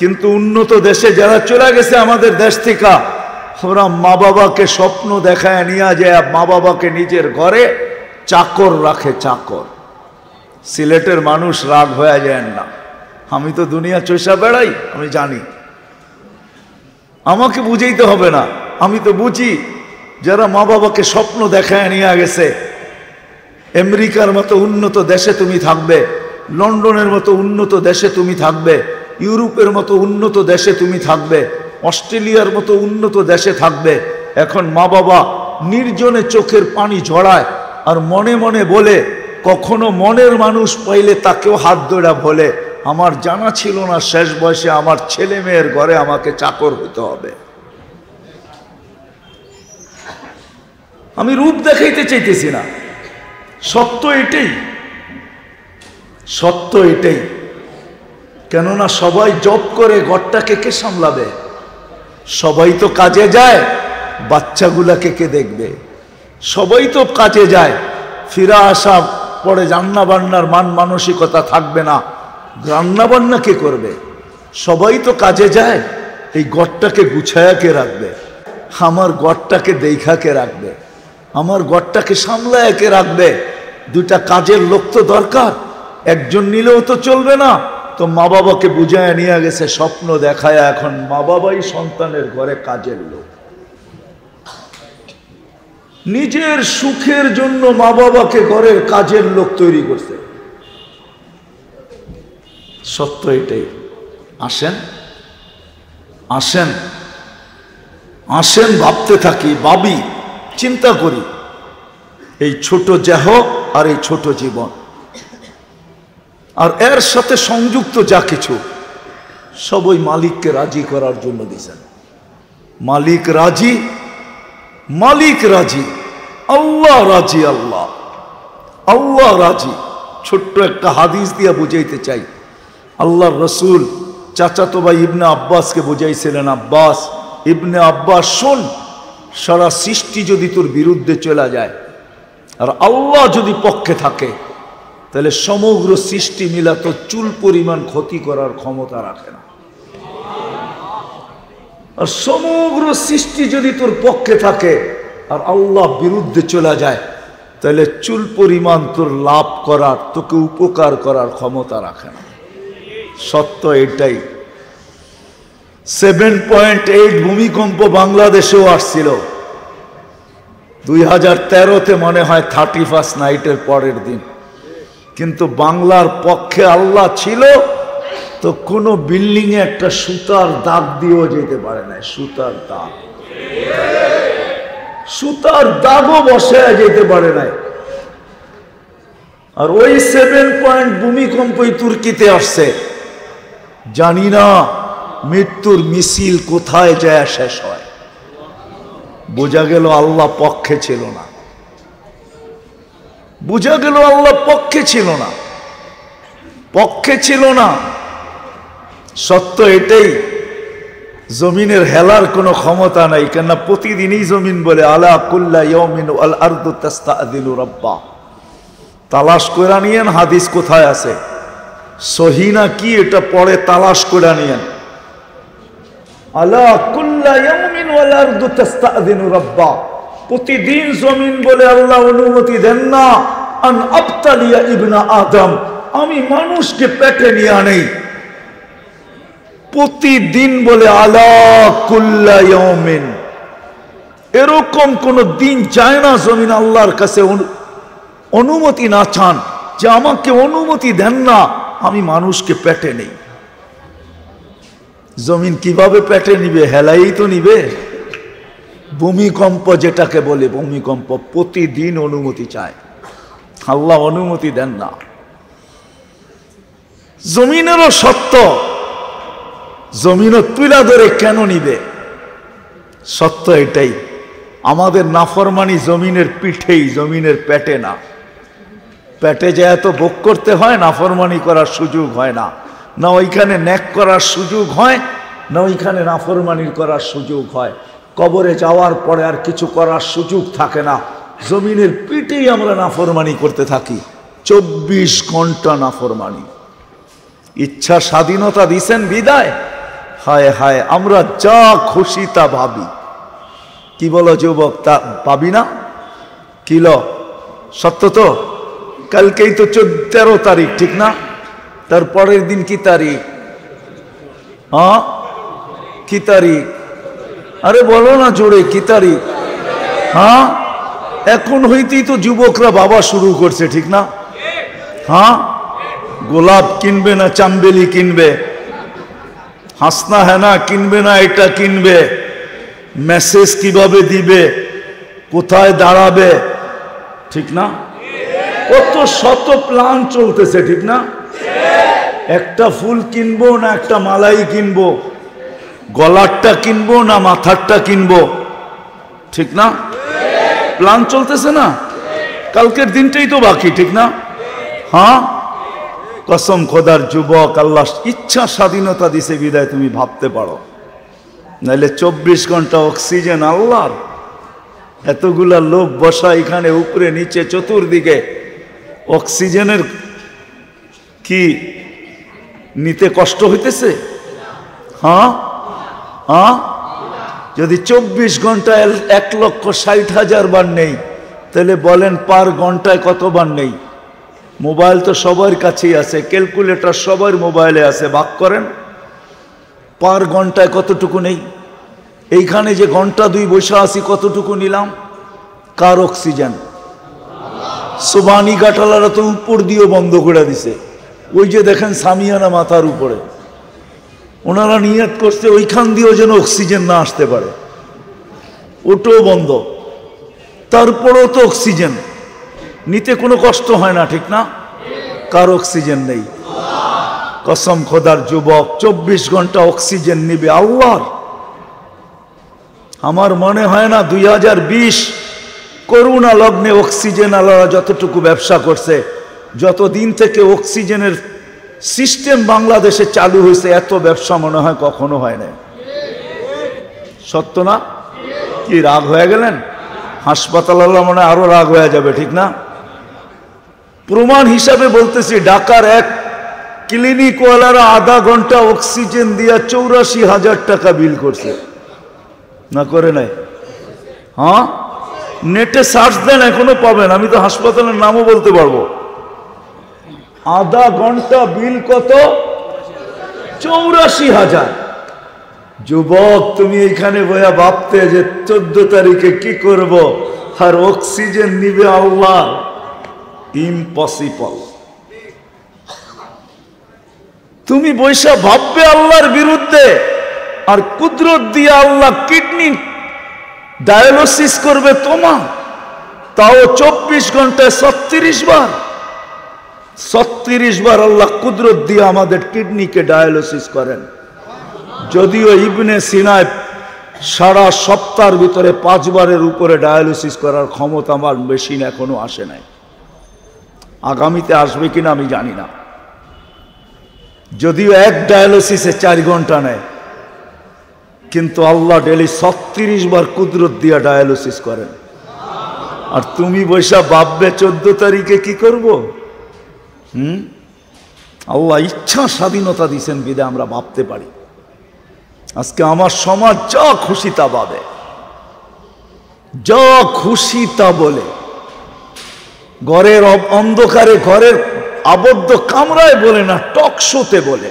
কিন্তু উন্নত দেশে যারা চলে গেছে আমাদের দেশ থেকে, ওরা মা বাবাকে স্বপ্ন দেখায় নিয়ে যায়, মা বাবাকে নিজের ঘরে চাকর রাখে, চাকর। সিলেটের মানুষ রাগ হয়ে যায় না, আমি তো দুনিয়া চষা বেড়াই, আমি জানি, আমাকে বুঝাইতে হবে না, আমি তো বুঝি। যারা মা বাবাকে স্বপ্ন দেখায় নিয়ে গেছে, আমেরিকার মতো উন্নত দেশে তুমি থাকবে, লন্ডনের মতো উন্নত দেশে তুমি থাকবে, ইউরোপের মতো উন্নত দেশে তুমি থাকবে, অস্ট্রেলিয়ার মতো উন্নত দেশে থাকবে। এখন মা বাবা নির্জনে চোখের পানি ঝরায় আর মনে মনে বলে, কখনো মনের মানুষ পাইলে তাকেও হাত ধরে বলে, আমার জানা ছিল না শেষ বয়সে আমার ছেলে মেয়ের ঘরে আমাকে চাকর হতে হবে। আমি রূপ দেখাইতে চাইতেছি না, সত্য এটাই, সত্য এটাই। কেননা সবাই জব করে, ঘরটাকে কে সামলাবে? সবাই তো কাজে যায়, বাচ্চাগুলাকে কে দেখবে? সবাই তো কাজে যায়, ফিরা আসা পরে রান্না বান্নার মান মানসিকতা থাকবে না, রান্না বান্না কে করবে? সবাই তো কাজে যায়, এই ঘরটাকে গুছায়া কে রাখবে? আমার ঘরটাকে দেখা কে রাখবে? আমার ঘরটাকে সামলায় কে রাখবে? দুটা কাজের লোক তো দরকার, একজন নিলেও তো চলবে না। তো মা বাবাকে বুঝায় নিয়ে গেছে, স্বপ্ন দেখায়, এখন মা বাবাই সন্তানের ঘরে কাজের লোক। নিজের সুখের জন্য মা বাবাকে ঘরের কাজের লোক তৈরি করছে। সত্য এটাই। আসেন আসেন আসেন, ভাবতে থাকি, ভাবি, চিন্তা করি, এই ছোট দেহ আর এই ছোট জীবন আর এর সাথে সংযুক্ত যা কিছু সব ওই মালিককে রাজি করার জন্য দিয়েছেন। মালিক রাজি, মালিক রাজি, আল্লাহ রাজি, আল্লাহ আল্লাহ রাজি। ছোট্ট একটা হাদিস দিয়া বুঝাইতে চাই। আল্লাহর রসুল চাচাতো ভাই ইবনে আব্বাসকে বুঝাইছিলেন, আব্বাস, ইবনে আব্বাস শোন, সারা সৃষ্টি যদি তোর বিরুদ্ধে চলে যায় আর আল্লাহ যদি পক্ষে থাকে, তাহলে সমগ্র সৃষ্টি মিলা তো চুল পরিমাণ ক্ষতি করার ক্ষমতা রাখে না। আর সমগ্র সৃষ্টি যদি তোর পক্ষে থাকে আর আল্লাহ বিরুদ্ধে চলে যায়, তাহলে চুল পরিমাণ তোর লাভ করার, তোকে উপকার করার ক্ষমতা রাখে না। সত্য এটাই। 7.8 ভূমিকম্প বাংলাদেশেও আসছিল 2013-তে, মনে হয় 31 নাইটের পরের দিন। কিন্তু বাংলার পক্ষে আল্লাহ ছিল তো কোনো বিল্ডিং এ একটা সুতার দাগ দিয়েও যেতে পারে না। সুতার দাগ, সুতার দাগও বসে যেতে পারে না। আর ওই 7 পয়েন্ট ভূমিকম্পই তুর্কিতে আসছে। জানি না মৃত্যুর মিছিল কোথায় যায় শেষ হয়। বোঝা গেল আল্লাহ পক্ষে ছিল না, বোঝা গেল আল্লাহ পক্ষে ছিল না, পক্ষে ছিল না। সত্য এটাই। জমিনের হেলার কোনো ক্ষমতা নাই, কেননা প্রতিদিনই জমিন বলে আলা কুল্লা ইয়াউমিন আল আরদু তাস্তাযিনু রাব্বা। তালাশ করে নিয়েন হাদিস কোথায় আছে, সহি না কি এটা পড়ে তালাশ করে নিয়েন। আলা কুল্লা ইয়াউমিন আল আরদু তাস্তাযিনু রাব্বা। প্রতিদিন জমিন বলে আল্লাহ অনুমতি দেন না, আন আবতালিয়া ইবনা আদম, আমি মানুষকে পেটে নিয়ে আনি। প্রতিদিন বলে আলা কুল্লা ইয়াউমিন। এরকম কোন দিন যায় না জমিন আল্লাহর কাছে অনুমতি না চান যে আমাকে অনুমতি দেন না, আমি মানুষকে পেটে নেই। জমিন কিভাবে পেটে নিবে? হেলাই তো নিবে। ভূমিকম্প যেটাকে বলে, ভূমিকম্প প্রতিদিন অনুমতি চায়, আল্লাহ অনুমতি দেন না। জমিনেরও সত্য, জমিনও তুলা ধরে কেন নিবে? সত্য এটাই। আমাদের নাফরমানি জমিনের পিঠেই, জমিনের পেটে না। পেটে যায় তো ভোগ করতে হয়, নাফরমানি করার সুযোগ হয় না। না ওইখানে ন্যাক করার সুযোগ হয়, না ওইখানে নাফরমানির করার সুযোগ হয়। কবরে যাওয়ার পরে আর কিছু করার সুযোগ থাকে না। জমিনের পিঠেই আমরা নাফরমানি করতে থাকি, 24 ঘন্টা নাফরমানি। ইচ্ছা স্বাধীনতা দিছেন বিদায়, হায় হায় আমরা যা খুশি তা ভাবি। কি বলো যুবক, তা পাবি না? কিল সত্য তো? কালকেই তো 13 তারিখ, ঠিক না? তার পরের দিন কি তারিখ? হ্যাঁ কি তারিখ? আরে বলো না জোরে, কি তারিখ? হ্যাঁ এখন হইতেই তো যুবকরা বাবা শুরু করছে, ঠিক না? হ্যাঁ, গোলাপ কিনবে না চাম্বেলি কিনবে, হাসনা হেনা কিনবে না এটা কিনবে, মেসেজ কিভাবে দিবে, কোথায় দাঁড়াবে, ঠিক না? কত শত প্ল্যান চলতেছে, ঠিক না? একটা ফুল কিনবো না একটা মালাই কিনবো, গলারটা কিনবো না মাথারটা কিনবো, ঠিক না? প্ল্যান চলতেছে না? কালকের দিনটাই তো বাকি, ঠিক না? হ্যাঁ, কসম খোদার যুবক, আল্লাহ ইচ্ছা স্বাধীনতা দিছে বিদায় তুমি ভাবতে পারো, নাইলে 24 ঘন্টা অক্সিজেন আল্লাহর, এতগুলা লোক বসা এখানে উপরে নিচে চতুর্দিকে, অক্সিজেনের কি নিতে কষ্ট হইতেছে? হ্যাঁ হ্যাঁ, যদি 24 ঘন্টায় 1,60,000 বার নেই, তাহলে বলেন পার ঘন্টায় কতবার নেই? মোবাইল তো সবার কাছেই আছে, ক্যালকুলেটর সবার মোবাইলে আছে, ভাগ করেন পার ঘন্টায় কতটুকু নেই। এইখানে যে ঘন্টা 2 বসে আছি কতটুকু নিলাম? কার অক্সিজেন? সোবানি গাটালারা তো উপর দিয়েও বন্ধ করে দিছে, ওই যে দেখেন সামিয়ানা মাথার উপরে, ওনারা নিয়ত করছে ওইখান দিয়েও যেন অক্সিজেন না আসতে পারে, ওটাও বন্ধ। তারপরেও তো অক্সিজেন নিতে কোনো কষ্ট হয় না, ঠিক না? কার অক্সিজেন নেই? কসম খোদার যুবক, 24 ঘন্টা অক্সিজেন নিবে আল্লাহর। আমার মনে হয় না 2020 করোনা লগ্নে অক্সিজেন আল্লাহরা যতটুকু ব্যবসা করছে, যতদিন থেকে অক্সিজেনের সিস্টেম বাংলাদেশে চালু হয়েছে, এত ব্যবসা মনে হয় কখনো হয় না। সত্য না? কি রাগ হয়ে গেলেন? হাসপাতাল আল্লাহ মনে আরো রাগ হয়ে যাবে, ঠিক না? প্রমাণ হিসাবে বলতেছি, ঢাকার এক ক্লিনিক ওয়ালারা আধা ঘন্টা অক্সিজেন দিয়া 84,000 টাকা বিল করছে, না করে নাই? হ্যাঁ, নেটে সার্চ দেন এখনো পাবেন, আমি তো হাসপাতালের নামও বলতে পারবো। আধা ঘন্টা বিল কত? 84,000। যুবক, তুমি এখানে বইয়া ভাবতে যে 14 তারিখে কি করব, আর অক্সিজেন নিবে আল্লাহ, ইম্পসিবল। তুমি বৈশা ভাববে আল্লাহর বিরুদ্ধে, আর কুদরত দিয়ে আল্লাহ কিডনি ডায়ালিসিস করবে তোমার, তাও 24 ঘন্টায় 36 বার। 36 বার আল্লাহ কুদরত দিয়ে আমাদের কিডনিকে ডায়ালিসিস করেন। যদিও ইবনে সিনায় সারা সপ্তাহের ভিতরে 5 বারের উপরে ডায়ালিসিস করার ক্ষমতা আমার মেশিন এখনো আসে নাই, আগামীতে আসবে কিনা আমি জানি না। যদিও এক ডায়ালিসিসে 4 ঘন্টা নেয়, কিন্তু আল্লাহ ডেলি 36 বার কুদরত দিয়া ডায়ালিসিস করেন। আর তুমি বৈশা ভাববে 14 তারিখে কি করব? আল্লাহ ইচ্ছা স্বাধীনতা দিয়েছেন বিদে আমরা ভাবতে পারি। আজকে আমার সমাজ যা খুশি তা ভাবে, যা খুশি তা বলে, ঘরের অন্ধকারে, ঘরের আবদ্ধ কামরায় বলে না, টক শোতে বলে।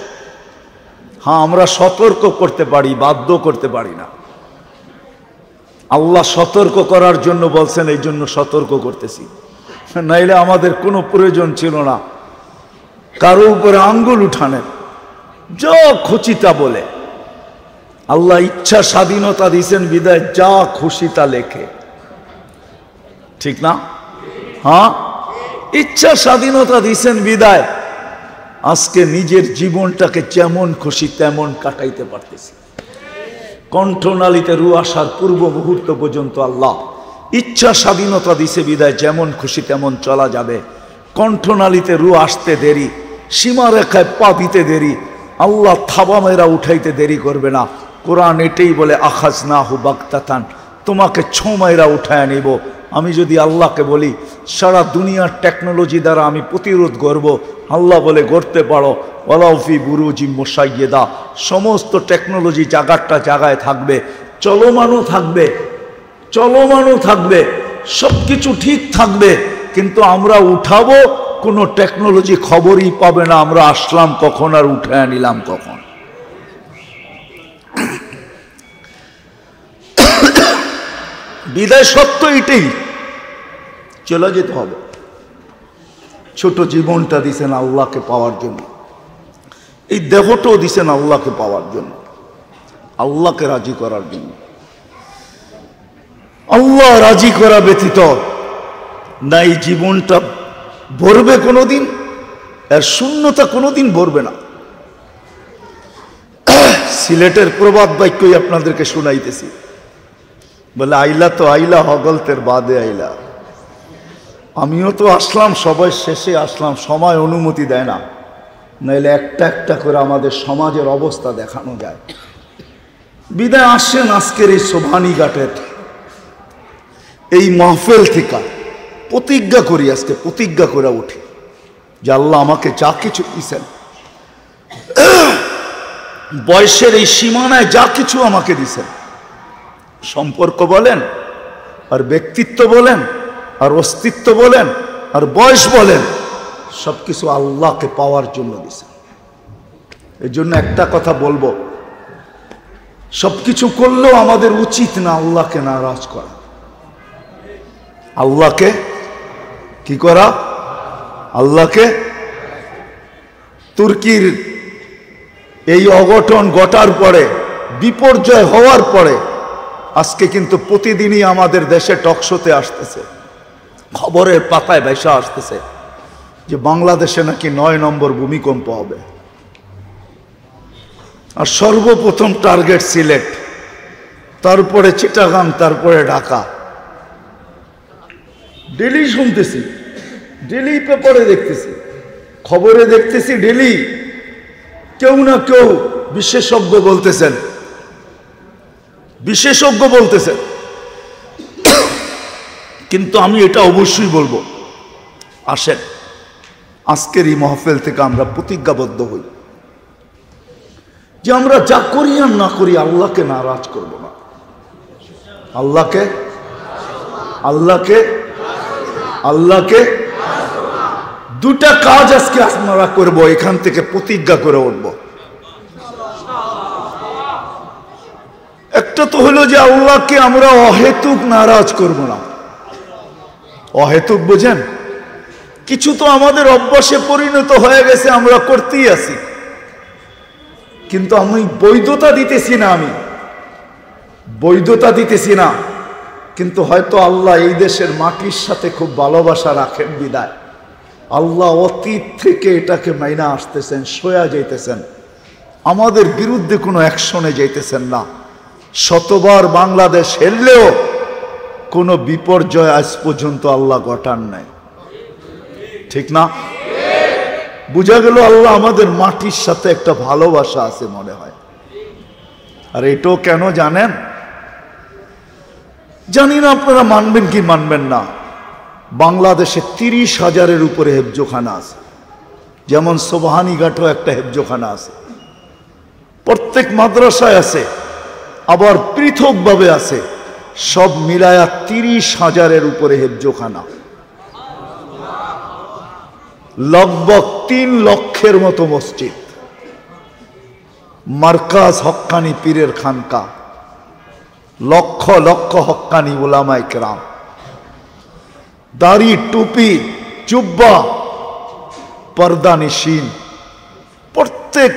হ্যাঁ, আমরা সতর্ক করতে পারি, বাধ্য করতে পারি না। আল্লাহ সতর্ক করার জন্য বলছেন, এই জন্য সতর্ক করতেছি, নাইলে আমাদের কোনো প্রয়োজন ছিল না কারো উপরে আঙ্গুল উঠানের। যা খুশি তা বলে, আল্লাহ ইচ্ছা স্বাধীনতা দিয়েছেন বিদায় যা খুশি তা লেখে, ঠিক না? হ্যাঁ, ইচ্ছা স্বাধীনতা দিয়েছেন বিদায় আজকে নিজের জীবনটাকে যেমন খুশি তেমন কাটাইতে পারতেছি। কণ্ঠনালীতে রু আসার পূর্ব মুহূর্ত পর্যন্ত আল্লাহ ইচ্ছা স্বাধীনতা দিছে বিদায় যেমন খুশি তেমন চলা যাবে। কণ্ঠনালীতে রু আসতে দেরি, সীমারেখায় পা দিতে দেরি, আল্লাহ থাবা মেরা উঠাইতে দেরি করবে না। কোরআন এটাই বলে, আখাজ না হু বাগতাতান, তোমাকে ছো মেরা উঠায় নিব। আমি যদি আল্লাহকে বলি সারা দুনিয়ার টেকনোলজি দ্বারা আমি প্রতিরোধ করব, আল্লাহ বলে গড়তে পারো, ওয়ালাউফি বুরুজি মুসাইয়্যিদা, সমস্ত টেকনোলজি জায়গাটা জায়গায় থাকবে, চলমানও থাকবে, চলমানও থাকবে, সব কিছু ঠিক থাকবে, কিন্তু আমরা উঠাবো কোনো টেকনোলজি খবরই পাবে না আমরা আসলাম কখন আর উঠায় নিলাম কখন। বিদায় সত্য এটাই, চলে যেতে হবে। ছোট জীবনটা দিছেন আল্লাহকে পাওয়ার জন্য, এই দেহটাও দিছেন আল্লাহকে পাওয়ার জন্য, আল্লাহকে রাজি করার জন্য। আল্লাহ রাজি করা ব্যতীত না এই জীবনটা ভরবে কোনোদিন, এর শূন্যতা কোনোদিন ভরবে না। সিলেটের প্রবাদ বাক্যই আপনাদেরকে শুনাইতেছি, বলে আইলা তো আইলা হগলতের বাদে আইলা। আমিও তো আসলাম, সবাই শেষে আসলাম, সময় অনুমতি দেয় না, নাইলে একটা একটা করে আমাদের সমাজের অবস্থা দেখানো যায়। বিদায় আসেন আজকের এই সোভানি ঘাটের এই মাহফিল থেকে প্রতিজ্ঞা করি, আজকে প্রতিজ্ঞা করে উঠি যে আল্লাহ আমাকে যা কিছু দিয়েছেন, বয়সের এই সীমানায় যা কিছু আমাকে দিয়েছেন, সম্পর্ক বলেন আর ব্যক্তিত্ব বলেন আর অস্তিত্ব বলেন আর বয়স বলেন, সবকিছু আল্লাহকে পাওয়ার জন্য দিয়েছেন। এই জন্য একটা কথা বলবো, সবকিছু করলেও আমাদের উচিত না আল্লাহকে নারাজ করা। আল্লাহকে কি করা? আল্লাহকে। তুর্কির এই অঘটন ঘটার পরে, বিপর্যয় হওয়ার পরে, আজকে কিন্তু প্রতিদিনই আমাদের দেশে টকশোতে আসতেছে, খবরের পাতায় ভেসে আসতেছে যে বাংলাদেশে নাকি 9 নম্বর ভূমিকম্প হবে, আর সর্বপ্রথম টার্গেট সিলেট, তারপরে চিটাগাং, তারপরে ঢাকা। ডেলি শুনতেছি, ডেলি পেপারে দেখতেছি, খবরে দেখতেছি, ডেলি কেউ না কেউ বিশেষজ্ঞ বলতেছেন, বিশেষজ্ঞ বলতেছেন। কিন্তু আমি এটা অবশ্যই বলবো, আসেন আজকের এই মাহফিল থেকে আমরা প্রতিজ্ঞাবদ্ধ হই যে আমরা যা করি আর না করি আল্লাহকে নারাজ করব না। আল্লাহকে আল্লাহকে আল্লাহকে দুটা কাজ আজকে আমরা করব, এখান থেকে প্রতিজ্ঞা করে উঠব। একটা তো হলো যে আল্লাহকে আমরা অহেতুক নারাজ করব না। অহেতুক বুঝেন? কিছু তো আমাদের অভ্যাসে পরিণত হয়ে গেছে, আমরা করতেই আছি, কিন্তু আমি বৈধতা দিতেছি না, আমি বৈধতা দিতেছি না। কিন্তু হয়তো আল্লাহ এই দেশের মাটির সাথে খুব ভালোবাসা রাখেন বিদায় আল্লাহ অতীত থেকে এটাকে মাইনা আসতেছেন, সয়া যাইতেছেন, আমাদের বিরুদ্ধে কোনো অ্যাকশনে যাইতেছেন না। শতবার বাংলাদেশ হেললেও কোনো বিপর্যয় আজ পর্যন্ত আল্লাহ ঘটান নাই, ঠিক না? বুঝা গেল আল্লাহ আমাদের মাটির সাথে একটা ভালোবাসা আছে মনে হয়। আর এটাও কেন জানেন? জানি না আপনারা মানবেন কি মানবেন না, বাংলাদেশে 30,000-এর উপরে হেফজোখানা আছে, যেমন সোবহানীঘাটও একটা হেফজোখানা আছে, প্রত্যেক মাদ্রাসায় আছে, আবার পৃথকভাবে আছে, সব মিলায়া 30,000-এর উপরে হেফজোখানা, লগভগ 3 লক্ষের মতো মসজিদ, মার্কাজ হক্কানি পীরের খানকা, লক্ষ লক্ষ হক্কানি উলামায়ে কেরাম, দাড়ি, টুপি, জুব্বা, পর্দা নিশিন, প্রত্যেক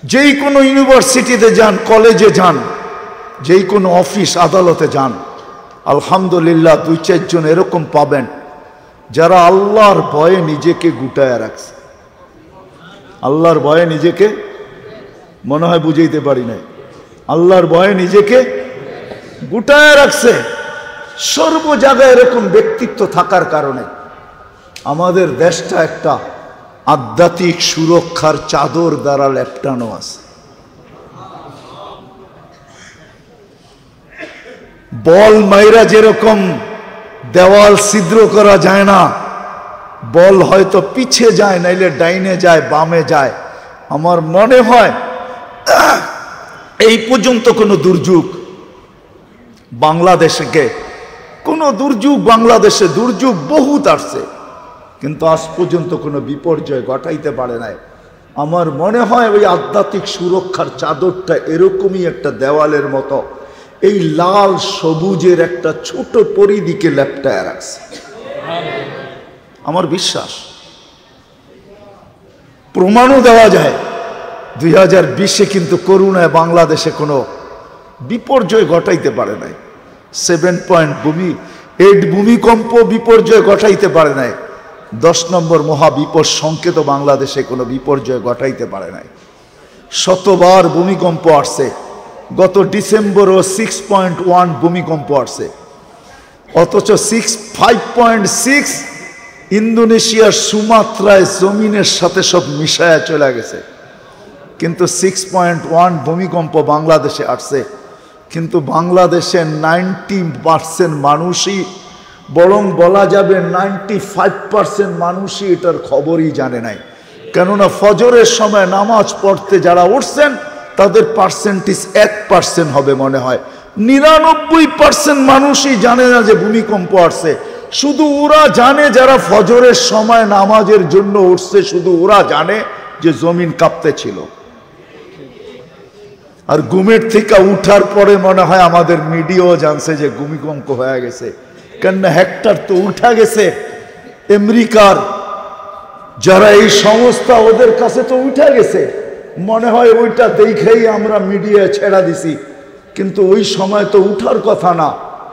যেই কোনো ইউনিভার্সিটিতে যান, কলেজে যান, যেই কোনো অফিস আদালতে যান, আলহামদুলিল্লাহ 2-4 জন এরকম পাবেন যারা আল্লাহর ভয়ে নিজেকে গুটায় রাখছে। আল্লাহর ভয়ে নিজেকে, মনে হয় বুঝাইতে পারি নাই, আল্লাহর ভয়ে নিজেকে গুটায় রাখছে। সর্ব জায়গায় এরকম ব্যক্তিত্ব থাকার কারণে আমাদের দেশটা একটা আধ্যাত্মিক সুরক্ষার চাদর দ্বারা লেপটানো আছে। বল মাইরা যেরকম দেওয়াল ছিদ্র করা যায় না, বল হয়তো পিছে যায়, নাইলে ডাইনে যায়, বামে যায়। আমার মনে হয় এই পর্যন্ত কোনো দুর্যোগ বাংলাদেশকে, কোনো দুর্যোগ, বাংলাদেশে দুর্যোগ বহুত আসছে, কিন্তু আজ পর্যন্ত কোনো বিপর্যয় ঘটাইতে পারে নাই। আমার মনে হয় ওই আধ্যাত্মিক সুরক্ষার চাদরটা এরকমই একটা দেওয়ালের মতো, এই লাল সবুজের একটা ছোট পরিধিকে লেপটায় রাখছে। আমার বিশ্বাস, প্রমাণও দেওয়া যায়। 2020-এ কিন্তু করোনায় বাংলাদেশে কোনো বিপর্যয় ঘটাইতে পারে নাই। 7.8 ভূমিকম্প বিপর্যয় ঘটাইতে পারে নাই। 10 নম্বর মহাবিপদ সংকেত বাংলাদেশে কোনো বিপর্যয় ঘটাইতে পারে নাই। শতবার ভূমিকম্প আসছে। গত ডিসেম্বরও 6.1 ভূমিকম্প আসছে, অথচ 5.6 ইন্দোনেশিয়ার সুমাত্রায় জমিনের সাথে সব মিশায়া চলে গেছে। কিন্তু 6.1 ভূমিকম্প বাংলাদেশে আসছে, কিন্তু বাংলাদেশের 90% মানুষই, বরং বলা যাবে 95% মানুষই এটার খবরই জানে নাই। কেননা ফজরের সময় নামাজ পড়তে যারা উঠছেন তাদের পার্সেন্টেজ 1% হবে মনে হয়। 99% মানুষই জানে না যে ভূমিকম্প আসছে। শুধু ওরা জানে যারা ফজরের সময় নামাজের জন্য উঠছে, শুধু ওরা জানে যে জমিন কাঁপতে ছিল। আর ঘুমের থেকে উঠার পরে মনে হয় আমাদের মিডিয়াও জানছে যে ভূমিকম্প হয়ে গেছে, কেননা হেক্টর তো উঠা গেছে। আমেরিকার যারা এই সংস্থা, ওদের কাছে তো উঠা গেছে, মনে হয় ওইটা দেখেই আমরা মিডিয়া ছেড়া দিছি। কিন্তু ওই সময় তো উঠার কথা না,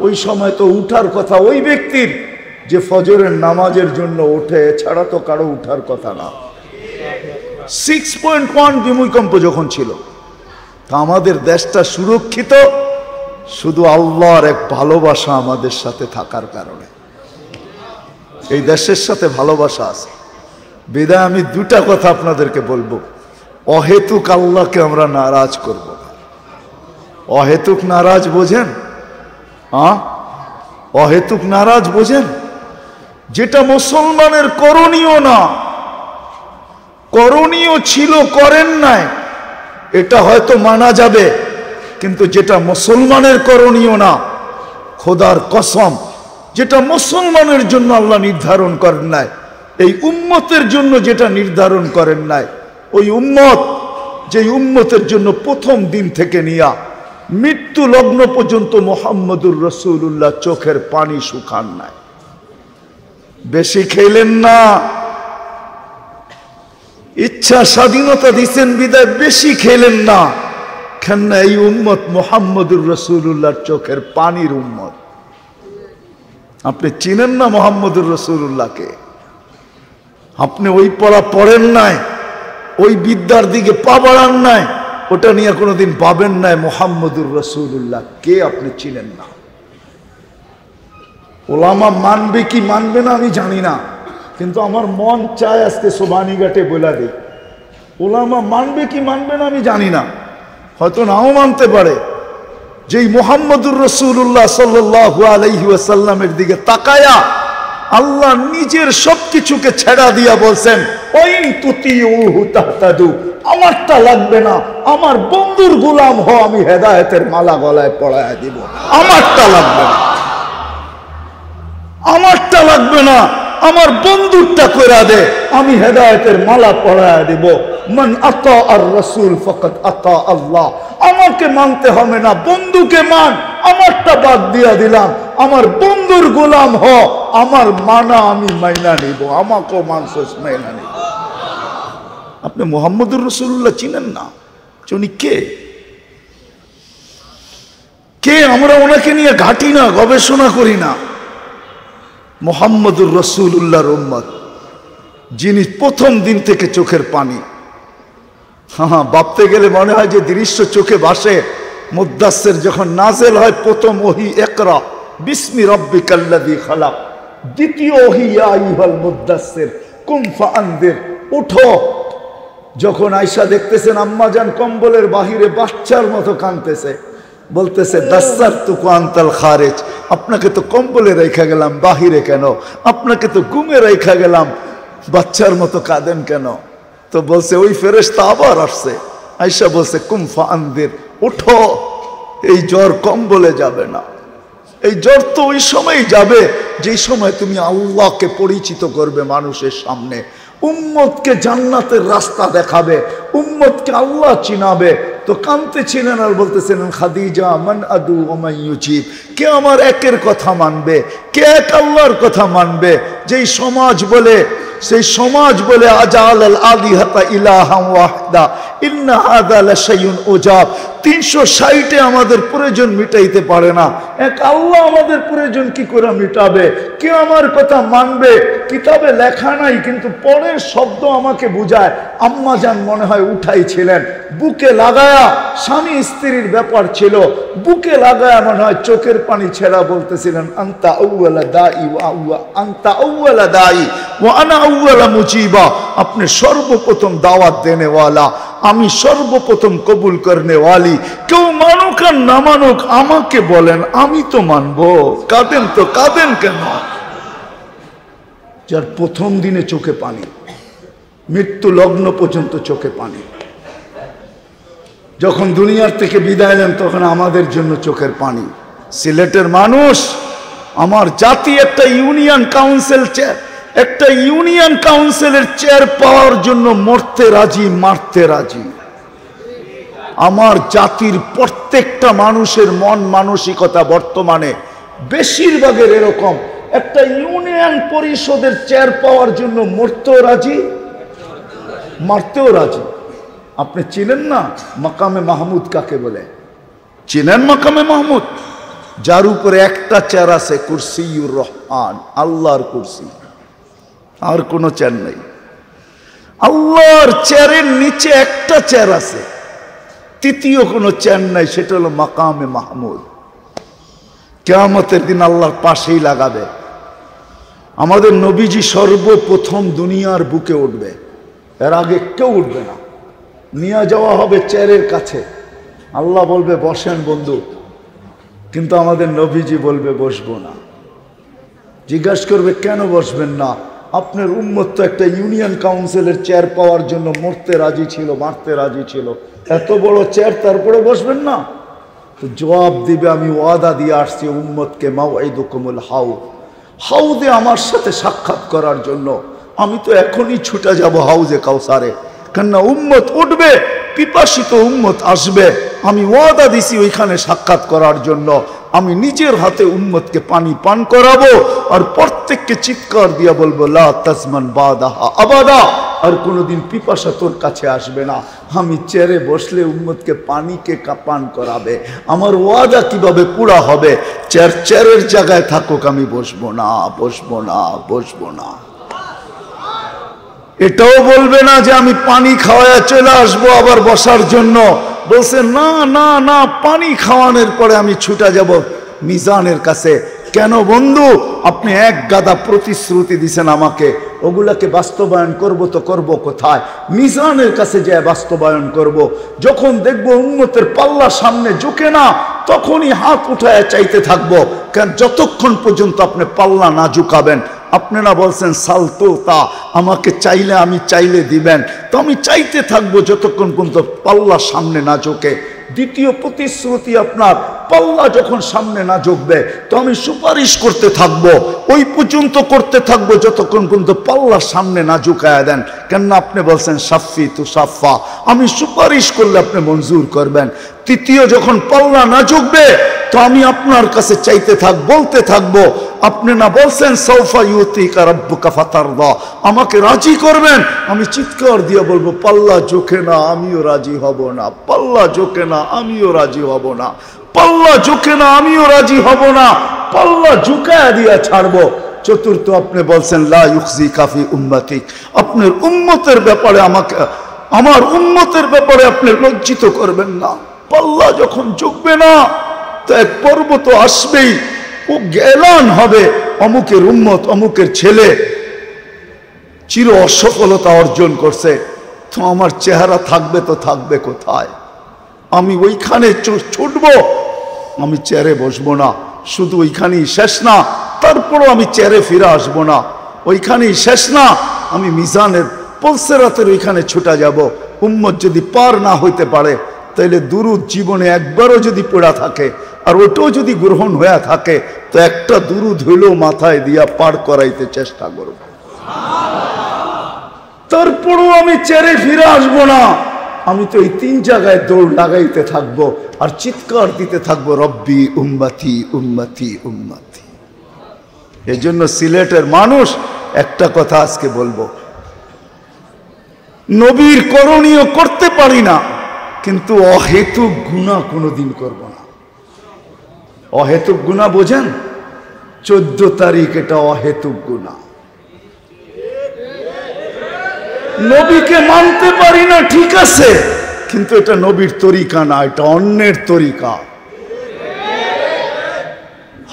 ওই সময় তো উঠার কথা ওই ব্যক্তির যে ফজরের নামাজের জন্য ওঠে, ছাড়া তো কারো উঠার কথা না। 6.1 ভূমিকম্প যখন ছিল, তা আমাদের দেশটা সুরক্ষিত শুধু আল্লাহর এক ভালোবাসা আমাদের সাথে থাকার কারণে। এই দেশের সাথে ভালোবাসা আছে বিধায় আমি দুটা কথা আপনাদেরকে বলবো। অহেতুক আল্লাহকে আমরা নারাজ করব না। অহেতুক নারাজ বোঝেন? অহেতুক নারাজ বোঝেন? যেটা মুসলমানের করণীয় না, করণীয় ছিল করেন নাই, এটা হয়তো মানা যাবে। কিন্তু যেটা মুসলমানের করণীয় না, খোদার কসম, যেটা মুসলমানের জন্য আল্লাহ নির্ধারণ করেন নাই, এই উম্মতের জন্য যেটা নির্ধারণ করেন নাই, ওই উম্মত, যে উম্মতের জন্য প্রথম দিন থেকে নিয়া মৃত্যু লগ্ন পর্যন্ত মুহাম্মদুর রাসূলুল্লাহ চোখের পানি শুকান নাই। বেশি খেলেন না, ইচ্ছা স্বাধীনতা দিচ্ছেন বিদায় বেশি খেলেন না। কেননা এই উম্মত মুহাম্মদুর রাসূলুল্লাহর চোখের পানির উম্মত। আপনি চিনেন না মুহাম্মদুর রাসূলুল্লাহকে, আপনি ওই পড়া পড়েন নাই, ওই বিদ্যার দিকে পা বাড়ান নাই, ওটা নিয়ে কোনোদিন পাবেন নাই মুহাম্মদুর রাসূলুল্লাহ কে আপনি চিনেন না। ওলামা মানবে কি মানবে না আমি জানি না, কিন্তু আমার মন চায় আজকে সোবানীঘাটে বলে দিই, ওলামা মানবে কি মানবে না আমি জানি না, হয়তো নাও মানতে পারে। যেই মুহাম্মদুর রাসূলুল্লাহ সাল্লাল্লাহু আলাইহি ওয়াসাল্লামের দিকে তাকায়া আল্লাহ নিজের সবকিছুকে ছেড়া দিয়া বলছেন, ওয়াইন তুতিউহু তাহতাদু, আমারটা লাগবে না, আমার বন্ধুর গোলাম হও, আমি হেদায়েতের মালা গলায় পরায়া দিব। আমারটা লাগবে না, আমারটা লাগবে না, আমার বন্ধুরটা কইরা দে, আমি হেদায়েতের মালা পরায়া দিব। মান আতা আর রাসূল ফাকাদ আতা আল্লাহ, আমাকে মানতে হবে না, বন্ধুকে মান, আমারটা বাদ দিয়া দিলাম, আমার বন্ধুর গোলাম হ, আমার মানা আমি মাইনা নিব, আমাকেও মানসস মাইনা নিব। আপনি মুহাম্মদুর রাসূলুল্লাহ চিনেন না? উনি কে? কে? আমরা ওনাকে নিয়ে ঘাটি না, গবেষণা করি না। মুহাম্মদুর রাসূলুল্লাহর উম্মত, যিনি প্রথম দিন থেকে চোখের পানি। হ্যাঁ, ভাবতে গেলে মনে হয় যে দৃশ্য চোখে ভাসে। মুদ্দাসসির যখন নাজেল হয় প্রথম ওহী ইকরা বিসমি রাব্বিকাল্লাযী খালাক, দ্বিতীয় ওহী ইয়া আইয়ুহাল মুদ্দাসসির কুম ফাআনদির, উঠো। যখন আয়েশা দেখতেছেন আম্মাজান কম্বলের বাহিরে বাচ্চার মতো কাঁদতেছে, বলতেছে দাসসারতুকা আনতাল খারিজ, আপনাকে তো কম্বলে রেখা গেলাম, বাহিরে কেন? আপনাকে তো ঘুমে রেখা গেলাম, বাচ্চার মতো কাঁদেন কেন? তো বলছে ওই ফেরেশতা আবার আসছে। আয়েশা বলছে কুম ফাআনদির, উঠো, এই জ্বর কম্বলে যাবে না, এই জ্বর তো ওই সময়ই যাবে যেই সময় তুমি আল্লাহকে পরিচিত করবে মানুষের সামনে, উম্মতকে জান্নাতের রাস্তা দেখাবে, উম্মতকে আল্লাহ চিনাবে, তো কাঁদতেছিলেন আর বলতেছিলেন খাদিজা মান আদু ওয়া ইউজিব, কে আমার একের কথা মানবে, কে এক আল্লাহর কথা মানবে? যেই সমাজ বলে, সেই সমাজ বলে আজাল আল আলিহাতা ইলাহা ওয়াহিদা ইন্না হাযা লাশাইউন উজাব। 360 আমাদের প্রয়োজন মিটাইতে পারে না, এক আল্লাহ আমাদের প্রয়োজন কি করে মিটাবে? কে আমার কথা মানবে? কিতাবে লেখা নাই, কিন্তু পরের শব্দ আমাকে বুঝায়। আম্মা জান মনে হয় উঠাইছিলেন, বুকে লাগায়া, স্বামী স্ত্রীর ব্যাপার ছিল, বুকে লাগায়া মনে হয় চোখের পানি ছেড়া বলতেছিলেন আনতা আউয়ালা দাই ওয়া আনতা আউয়ালা দাই ওয়া আনা আউয়ালা মুজিবা। আপনি সর্বপ্রথম দাওয়াত দেনেওয়ালা, আমি সর্বপ্রথম কবুল করনেওয়ালি। কেউ মানুক আর না মানুক আমাকে বলেন, আমি তো মানবো। কাঁদেন তো কাঁদেন কেন? যার প্রথম দিনে চোখে পানি, মৃত্যু লগ্ন পর্যন্ত চোখে পানি, যখন দুনিয়ার থেকে বিদায় নেন তখন আমাদের জন্য চোখের পানি। সিলেটের মানুষ, আমার জাতি একটা ইউনিয়ন কাউন্সিল চেয়ার, একটা ইউনিয়ন কাউন্সিলের চেয়ার পাওয়ার জন্য মরতে রাজি, মারতে রাজি। আমার জাতির প্রত্যেকটা মানুষের মন মানসিকতা বর্তমানে বেশিরভাগের এরকম, একটা ইউনিয়ন পরিষদের চেয়ার পাওয়ার জন্য মরতেও রাজি, মারতেও রাজি। আপনি চিনেন না মাকামে মাহমুদ কাকে বলে? চিনেন মাকামে মাহমুদ? যার উপরে একটা চেয়ার আছে, কুরসিউর রহমান, আল্লাহর কুরসি, আর কোনো চেয়ার নেই। আল্লাহর চেয়ারের নিচে একটা চেয়ার আছে, তৃতীয় কোনো চেয়ার নাই, সেটা হলো মাকামে মাহমুদ। কিয়ামতের দিন আল্লাহর পাশেই লাগাবে। আমাদের নবীজি সর্বপ্রথম দুনিয়ার বুকে উঠবে, এর আগে কেউ উঠবে না। নিয়ে যাওয়া হবে চেয়ারের কাছে, আল্লাহ বলবে বসেন বন্ধু, কিন্তু আমাদের নবীজি বলবে বসবো না। জিজ্ঞাসা করবে কেন বসবেন না? আপনার উম্মত তো একটা ইউনিয়ন কাউন্সিলের চেয়ার পাওয়ার জন্য মরতে রাজি ছিল, মারতে রাজি ছিল, এত বড় চেয়ার তারপরে বসবেন না? তো জবাব দিবে আমি ওয়াদা দিয়ে আসছি উম্মতকে, মাওয়াইদুকুমুল হাউদ, হাউদে আমার সাথে সাক্ষাৎ করার জন্য। আমি তো এখনই ছুটে যাব হাউজে কাউসারে, কেননা উম্মত উঠবে, পিপাসিত উম্মত আসবে, আমি ওয়াদা দিছি ওইখানে সাক্ষাৎ করার জন্য। আমি নিজের হাতে উম্মতকে পানি পান করাবো, আর প্রত্যেককে চিৎকার দিয়া বলবো লা তাজমান বাদাহা আবাদা, আর কোনোদিন পিপাসা তোর কাছে আসবে না। আমি চেয়ারে বসলে উম্মতকে পানিকে পান করাবে। আমার ওয়াদা কিভাবে পুরা হবে? চেয়ারের জায়গায় থাকুক, আমি বসবো না, বসবো না, বসবো না। এটাও বলবে না যে আমি পানি খাওয়ায় চলে আসবো আবার বসার জন্য। বলছে না না না, পানি খাওয়ানোর পরে আমি ছুটে যাব মিজানের কাছে। কেন বন্ধু? আপনি এক গাদা প্রতিশ্রুতি দিছেন আমাকে, ওগুলাকে বাস্তবায়ন করব তো করব কোথায়? মিজানের কাছে যে বাস্তবায়ন করব। যখন দেখবো উম্মতের পাল্লা সামনে ঝুঁকে না, তখনই হাত উঠায় চাইতে থাকবো। কারণ যতক্ষণ পর্যন্ত আপনি পাল্লা না ঝুঁকাবেন, আপনারা বলছেন সালতোতা, আমাকে চাইলে আমি চাইলে দিবেন, তো আমি চাইতে থাকবো যতক্ষণ পর্যন্ত পাল্লা সামনে না ঝোঁকে। দ্বিতীয় প্রতিশ্রুতি আপনার, পাল্লা যখন সামনে না ঝুঁকবে তো আমি সুপারিশ করতে থাকবো, ওই পর্যন্ত করতে থাকবো যতক্ষণ পর্যন্ত পাল্লা সামনে না ঝুঁকায় দেন। কেননা আপনি বলছেন সাফি তু সাফা, আমি সুপারিশ করলে আপনি মঞ্জুর করবেন। তৃতীয় যখন পাল্লা না ঝুঁকবে তো আমি আপনার কাছে চাইতে বলতে থাকবো। আপনি না বলছেন সৌফা ইউতিকা রাব্বুকা ফাতারদা, আমাকে রাজি করবেন, আমি চিৎকার দিয়ে বলবো পাল্লা ঝুঁকে না, আমিও রাজি হব না, পাল্লা ঝুঁকে না, আমিও রাজি হব না, পাল্লা ঝুঁকে না, আমিও রাজি হব না, পাল্লা ঝুঁকায় দিয়া ছাড়বো। চতুর্থ আপনি বলছেন লা ইউখজিকা ফি উম্মতিক, আপনার উম্মতের ব্যাপারে আমাকে, আমার উম্মতের ব্যাপারে আপনি লজ্জিত করবেন না। পাল্লা যখন ঝুঁকবে না তো এক পর্ব তো আসবেই, ও জ্ঞান হবে অমুকের উম্মত, অমুকের ছেলে চির অসফলতা অর্জন করছে, তো আমার চেহারা থাকবে তো থাকবে কোথায়? আমি ওইখানে ছুটবো, আমি চেয়ারে বসবো না। শুধু ওইখানেই শেষ না, তারপরও আমি চেয়ারে ফিরে আসবো না। ওইখানেই শেষ না, আমি মিজানের পলসেরাতের ওইখানে ছুটে যাব। উম্মত যদি পার না হইতে পারে, তাইলে দুরুদ জীবনে একবারও যদি পড়া থাকে আর ওটাও যদি গ্রহণ হয়ে থাকে, তো একটা দুরুদ হইলেও মাথায় দিয়া পার করাইতে চেষ্টা করব। তারপরও আমি চেয়ারে ফিরে আসবো না, আমি তো এই 3 জায়গায় দৌড় লাগাইতে থাকবো আর চিৎকার দিতে থাকবো, রব্বি উম্মতি উম্মতি উম্মতি। এই জন্য সিলেটের মানুষ একটা কথা আজকে বলবো, নবীর করণীয় করতে পারি না, কিন্তু অহেতুক গুনাহ কোনোদিন করব না। অহেতুক গুনাহ বোঝেন? 14 তারিখ এটা অহেতুক গুনাহ। নবীকে মানতে পারি না ঠিক আছে, কিন্তু এটা নবীর তরিকা না, এটা অন্যের তরিকা।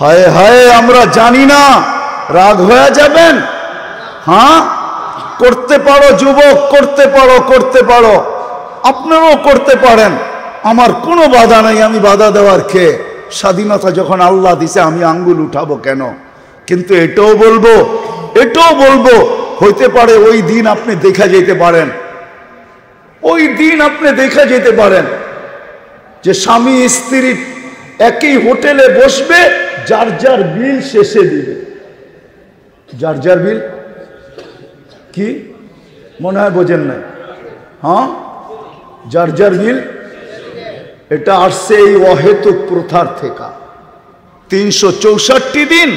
হায় হায়, আমরা জানি না, রাগ হয়ে যাবেন? হ্যাঁ, করতে পারো যুবক, করতে পারো, করতে পারো, আপনারাও করতে পারেন, আমার কোনো বাধা নাই। আমি বাধা দেওয়ার কে? স্বাধীনতা যখন আল্লাহ দিছে আমি আঙ্গুল উঠাবো কেন? কিন্তু এটাও বলবো হইতে পারে ওই দিন আপনি দেখা যেতে পারেন, ওই দিন আপনি দেখা যেতে পারেন যে স্বামী স্ত্রী একই হোটেলে বসবে, যার যার বিল শেষে দিবে। যার যার বিল কি মনে হয় বোঝেন নাই? হ্যাঁ, যার যার বিল। এটা আসছে এই অহেতুক প্রথার থেকে। 364 দিন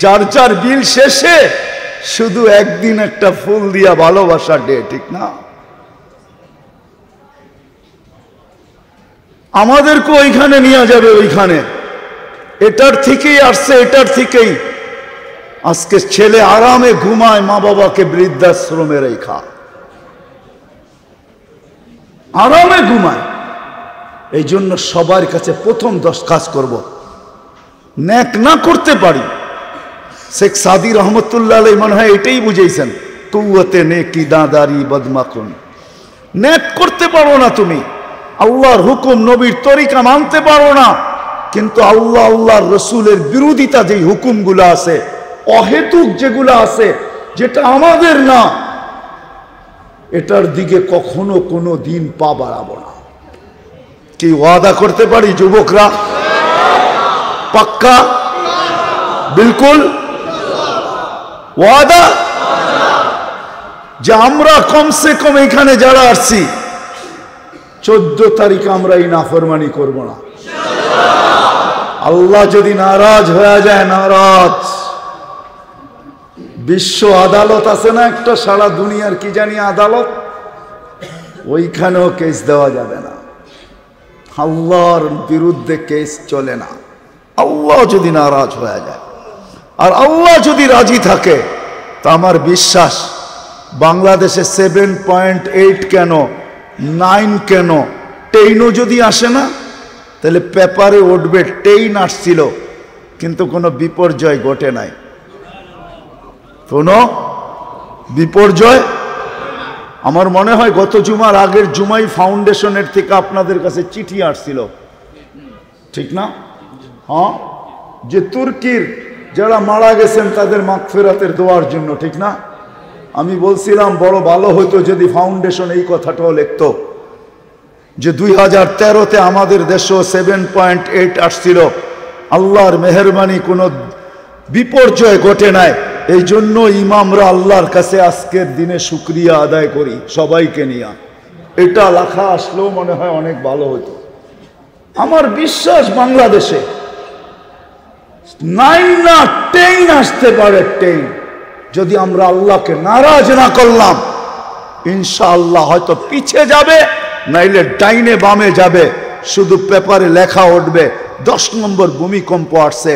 যার যার বিল শেষে, শুধু একদিন একটা ফুল দিয়া ভালোবাসা ডে, ঠিক না? আমাদেরকে ওইখানে নিয়ে যাবে, ওইখানে এটার থেকেই আসছে, এটার থেকেই। আজকে ছেলে আরামে ঘুমায়, মা বাবাকে বৃদ্ধাশ্রমে রেখা আরামে ঘুমায়। এই জন্য সবার কাছে প্রথম 10 কাজ করব, নেক না করতে পারি। শেখ সাদি রহমতুল্লাহ আলাইহি মনে হয় এটাই বুঝেছেন, কুওয়াতে নেকি দাদারি বদমাকুন। নেক করতে পারো না তুমি, আল্লাহর হুকুম নবীর তরিকা মানতে পারো না, কিন্তু আল্লাহর রসুলের বিরোধিতা যেই হুকুমগুলো আছে, অহেতুক যেগুলো আছে, যেটা আমাদের না, এটার দিকে কখনো কোনো দিন পা বাড়াবো না। কি ওয়াদা করতে পারি যুবকরা? পাক্কা? বিলকুল ওয়াদা যে আমরা কমসে কম এখানে যারা আসছি 14 তারিখ আমরা এই নাফরমানি করব না। আল্লাহ যদি নারাজ হয়ে যায়, নারাজ, বিশ্ব আদালত আছে না একটা, সারা দুনিয়ার কি জানি আদালত, ওইখানেও কেস দেওয়া যাবে না। আল্লাহর বিরুদ্ধে কেস চলে না, আল্লাহ যদি নারাজ হয়ে যায়। আর আল্লাহ যদি রাজি থাকে, তো আমার বিশ্বাস বাংলাদেশে 7.8 কেন, 9 কেন, 10ও যদি আসে না, তাহলে পেপারে উঠবে 10 আসছিল, কিন্তু কোনো বিপর্যয় ঘটে নাই। কোনো বিপর্যয়, আমার মনে হয় গত জুমার আগের জুমাই ফাউন্ডেশনের থেকে আপনাদের কাছে চিঠি আসছিল, ঠিক না? হ্যাঁ, যে তুর্কির যারা মারা গেছেন তাদের মাগফিরাতের দোয়ার জন্য, ঠিক না? আমি বলছিলাম বড় ভালো হতো যদি ফাউন্ডেশন এই কথাটাও লিখতো যে 2013-তে আমাদের দেশেও 7.8 আসছিল, আল্লাহর মেহেরবানি কোনো বিপর্যয় ঘটে নাই। এই জন্য ইমামরা আল্লাহর কাছে আজকের দিনে শুকরিয়া আদায় করি সবাইকে নিয়ে। এটা লেখা আসলেও মনে হয় অনেক ভালো হতো। আমার বিশ্বাস বাংলাদেশে 9 না 10 আসতে পারে, 10 যদি আমরা আল্লাহকে নারাজ না করলাম, ইনশাআল্লাহ হয়তো পিছে যাবে, নাইলে ডাইনে বামে যাবে। শুধু পেপারে লেখা উঠবে 10 নম্বর ভূমিকম্প আসছে,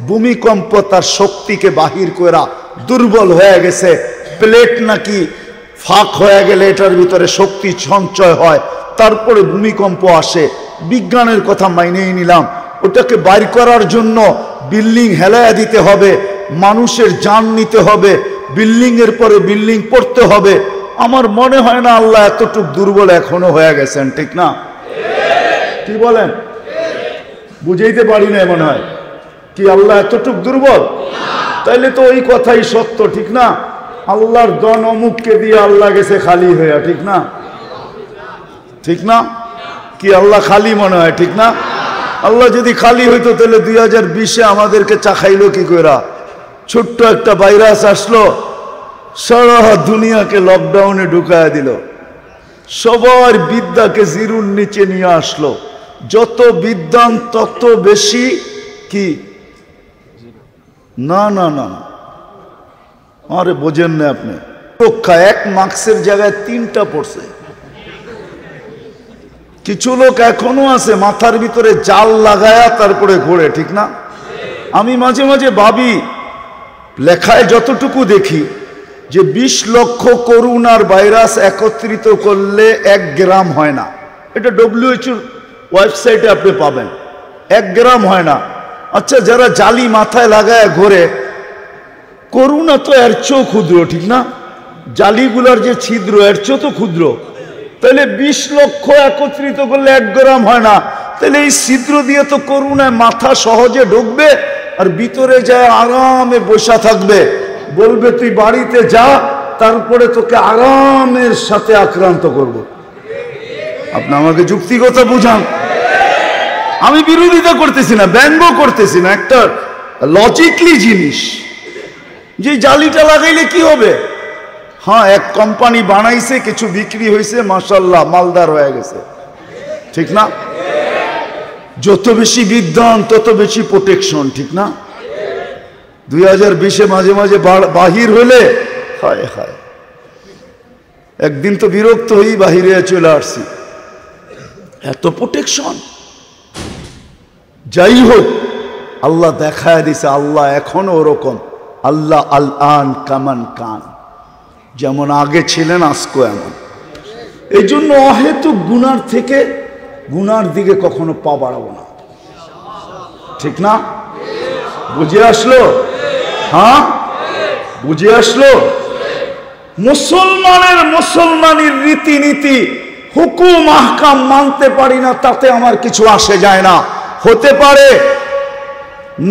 ভূমিকম্প তার শক্তিকে বাহির করা দুর্বল হয়ে গেছে, প্লেট নাকি ফাঁক হয়ে গেলে এটার ভিতরে শক্তি সঞ্চয় হয়, তারপরে ভূমিকম্প আসে। বিজ্ঞানের কথা মাইনেই নিলাম, ওটাকে বাইর করার জন্য বিল্ডিং হেলায়া দিতে হবে, মানুষের জান নিতে হবে, বিল্ডিং এর পরে বিল্ডিং পড়তে হবে। আমার মনে হয় না আল্লাহ এতটুক দুর্বল এখনো হয়ে গেছেন, ঠিক না? কি বলেন? বুঝাইতে পারি না মনে হয় কি আল্লাহ এতটুক দুর্বল? তাইলে তো ওই কথাই সত্য, ঠিক না? আল্লাহর দন অমুককে দিয়ে আল্লাহ গেছে খালি হইয়া, ঠিক না? ঠিক না? কি আল্লাহ খালি মনে হয়, ঠিক না? আল্লাহ যদি খালি হইতো তাহলে 2020-এ আমাদেরকে চাখাইলো কি কইরা? ছোট্ট একটা ভাইরাস আসলো, সারা দুনিয়াকে লকডাউনে ঢুকায়া দিল। সবার বিদ্যাকে জিরুর নিচে নিয়ে আসলো। যত বিদ্বান তত বেশি কি, না না না, আরে বোঝেন না আপনি, রক্ষা 1 মার্কসের জায়গায় 3টা পড়ছে। কিছু লোক এখনো আছে মাথার ভিতরে জাল লাগায়া তারপরে ঘোরে, ঠিক না? আমি মাঝে মাঝে ভাবি, লেখায় যতটুকু দেখি যে 20 লক্ষ করোনার ভাইরাস একত্রিত করলে 1 গ্রাম হয় না। এটা WHO ওয়েবসাইটে আপনি পাবেন, 1 গ্রাম হয় না। আচ্ছা, যারা জালি মাথায় লাগায় ঘোরে, করোনা তো এর চেয়েও ক্ষুদ্র, ঠিক না? জালিগুলার যে ছিদ্র এর চেয়েও তো ক্ষুদ্র। তাহলে 20 লক্ষ একত্রিত করলে 1 গ্রাম হয় না। তাহলে এই ছিদ্র দিয়ে তো করোনায় মাথা সহজে ঢুকবে, আর ভিতরে যায় আরামে বসা থাকবে, বলবে তুই বাড়িতে যা, তারপরে তোকে আরামের সাথে আক্রান্ত করব। আপনি আমাকে যুক্তিগত বুঝান। আমি বিরোধিতা করতেছি না, ব্যঙ্গ করতেছি না, একটা লজিকলি জিনিস যে জালিটা লাগাইলে কি হবে। হ্যাঁ, এক কোম্পানি বানাইছে, কিছু বিক্রি হয়েছে, মাশাআল্লাহ মালদার হয়ে গেছে, ঠিক না? যত বেশি বিদ্যান তত বেশি প্রোটেকশন, ঠিক না? 2020-এ মাঝে মাঝে বাহির হলে হায় হায়, একদিন তো বিরক্ত হয়েই বাহিরে চলে আসছি, এত প্রোটেকশন। যাই হোক, আল্লাহ দেখায় দিছে, আল্লাহ এখনো ওরকম, আল্লাহ আল আন কামান কান, যেমন আগে ছিলেন আজকে এমন। এই জন্য অহেতুক গুনার থেকে গুনার দিকে কখনো পা বাড়াবো না, ঠিক না? বুঝে আসলো? হ্যাঁ, বুঝে আসলো? মুসলমানের রীতিনীতি হুকুম আহকাম মানতে পারি না, তাতে আমার কিছু আসে যায় না। হতে পারে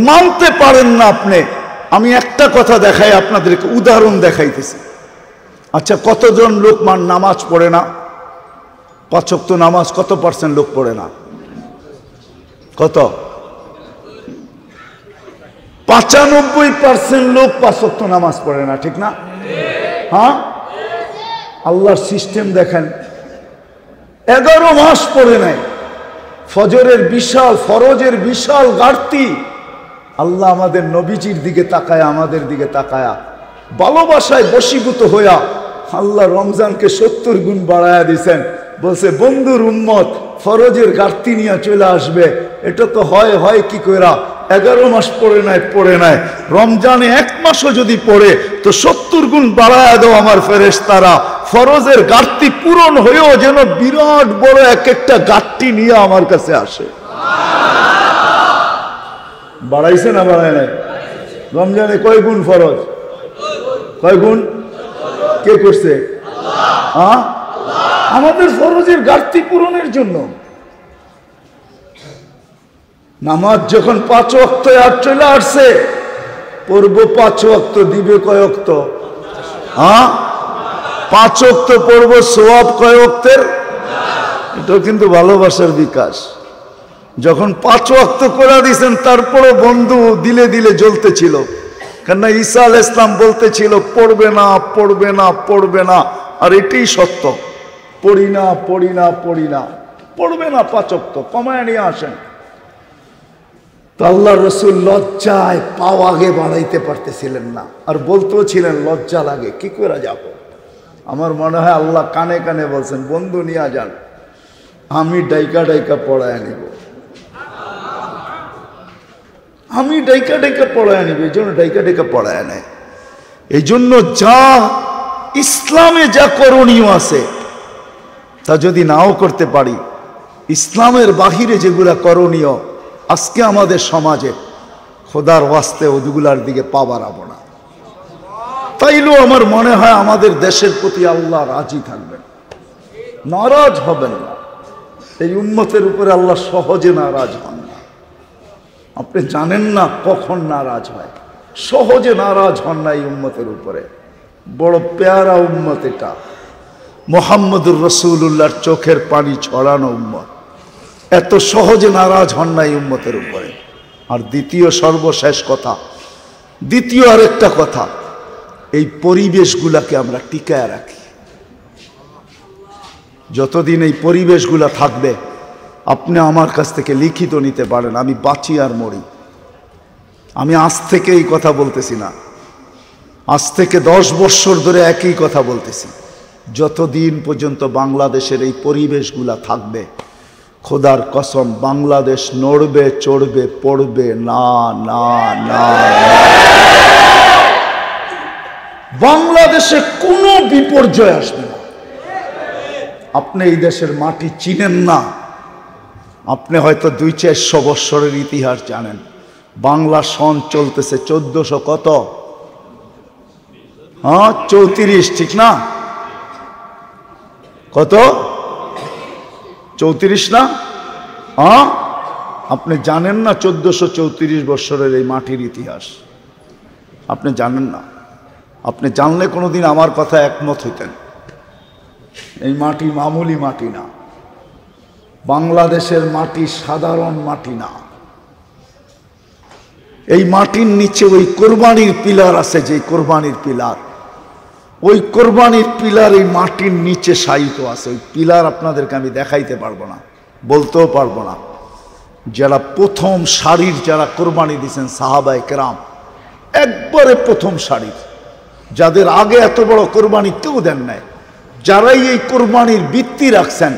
মানতে পারেন না আপনি, আমি একটা কথা দেখাই আপনাদেরকে, উদাহরণ দেখাইতেছি। আচ্ছা, কতজন লোক নামাজ পড়ে না? 5 ওয়াক্ত নামাজ কত % লোক পড়ে না? কত? 95% লোক 5 ওয়াক্ত নামাজ পড়ে না, ঠিক না? হ্যাঁ, আল্লাহর সিস্টেম দেখেন, 11 মাস পড়ে নাই। ফজরের বিশাল, ফরজের বিশাল ঘাটতি। আল্লাহ আমাদের নবীজির দিকে তাকায়া, আমাদের দিকে তাকায়া, ভালোবাসায় বশীভূত হইয়া আল্লাহ রমজানকে 70 গুণ বাড়ায়া দিছেন। বলছে, বন্ধুর উম্মত ফরজের ঘাটতি নিয়ে চলে আসবে। এটা তো হয় কি কইরা, 11 মাস পড়ে নাই, রমজানে 1 মাসও যদি পড়ে তো 70 গুণ বাড়ায়া দাও আমার ফেরেশতারা, ফরজের ঘাটতি পূরণ হয়েও যেন বিরাট বড় একটা ঘাটতি নিয়ে আমার কাছে আসে। বাড়াইছে না বাড়ায় নাই? রমজানে কয় গুণ ফরজ? কয় গুণ? কে করছে? হ্যাঁ, আমাদের ফরজের ঘাটতি পূরণের জন্য। নামাজ যখন 5 ওয়াক্ত আর চলে আসছে, পড়বো 5 ওয়াক্ত, দিবে কয় ওয়াক্ত? হ্যাঁ, 5 ওয়াক্ত পড়বো, সওয়াব কয় ওয়াক্তের? এটা কিন্তু ভালোবাসার বিকাশ। যখন 5 ওয়াক্ত করে দিয়েছেন, তারপরে বন্ধু দিলে দিলে জ্বলতেছিল, কেননা ঈসা আলাইহিস সালাম বলতেছিল পড়বে না, পড়বে না, পড়বে না। আর এটাই সত্য, পড়ি না, পড়বে না 5 ওয়াক্ত, কমায় নিয়ে আসেন। তো আল্লাহ রসুল লজ্জায় পাও আগে বাড়াইতে পারতেছিলেন না, আর বলতেও ছিলেন লজ্জা লাগে, কি করে যাব। আমার মনে হয় আল্লাহ কানে কানে বলছেন, বন্ধু নিয়ে যান, আমি ডাইকা পড়ায় নিব, আমি ডাইকা পড়ায় নিব। এই জন্য ডাইকা পড়ায় নেয়। এই জন্য যা ইসলামে যা করণীয় আছে তা যদি নাও করতে পারি, ইসলামের বাহিরে যেগুলা করণীয় আজকে আমাদের সমাজে, খোদার ওয়াস্তে ওগুলার দিকে পা বাড়াবো না। তাইলেও আমার মনে হয় আমাদের দেশের প্রতি আল্লাহ রাজি থাকবেন, নারাজ হবেন না। এই উম্মতের উপরে আল্লাহ সহজে নারাজ হন না। আপনি জানেন না কখন নারাজ হয়, সহজে নারাজ হন না এই উম্মতের উপরে। বড় পেয়ারা উম্মত এটা, মুহাম্মদুর রাসূলুল্লাহর চোখের পানি ছড়ানো উম্মত, এত সহজে নারাজ হন না এই উম্মতের উপরে। আর দ্বিতীয় সর্বশেষ কথা, দ্বিতীয় আরেকটা কথা, এই পরিবেশগুলাকে আমরা টিকায় রাখি। যতদিন এই পরিবেশগুলো থাকবে আপনি আমার কাছ থেকে লিখিত নিতে পারেন, আমি বাঁচি আর মরি। আমি আজ থেকে এই কথা বলতেছি না, আজ থেকে 10 বছর ধরে একই কথা বলতেছি। যতদিন পর্যন্ত বাংলাদেশের এই পরিবেশগুলা থাকবে, খোদার কসম বাংলাদেশ নড়বে চড়বে পড়বে না না না। বাংলাদেশে কোনো বিপর্যয় আসবে না। আপনি এই দেশের মাটি চিনেন না, আপনি হয়তো 200-400 বৎসরের ইতিহাস জানেন। বাংলা সন চলতেছে 1400 কত? 34, ঠিক না? কত? 34 না? আপনি জানেন না 1434 বৎসরের এই মাটির ইতিহাস? আপনি জানেন না? আপনি জানলে কোনোদিন আমার কথা একমত হইতেন। এই মাটি মামুলি মাটি না, বাংলাদেশের মাটি সাধারণ মাটি না। এই মাটির নিচে ওই কোরবানির পিলার আছে, যে কোরবানির পিলার, ওই কোরবানির পিলার এই মাটির নিচে শায়িত আছে। ওই পিলার আপনাদেরকে আমি দেখাইতে পারবো না, বলতেও পারবো না। যারা প্রথম সারির যারা কোরবানি দিয়েছেন সাহাবায়ে কেরাম, একবারে প্রথম সারির, যাদের আগে এত বড় কোরবানি কেউ দেন নাই, যারাই এই কোরবানির ভিত্তি রাখছেন,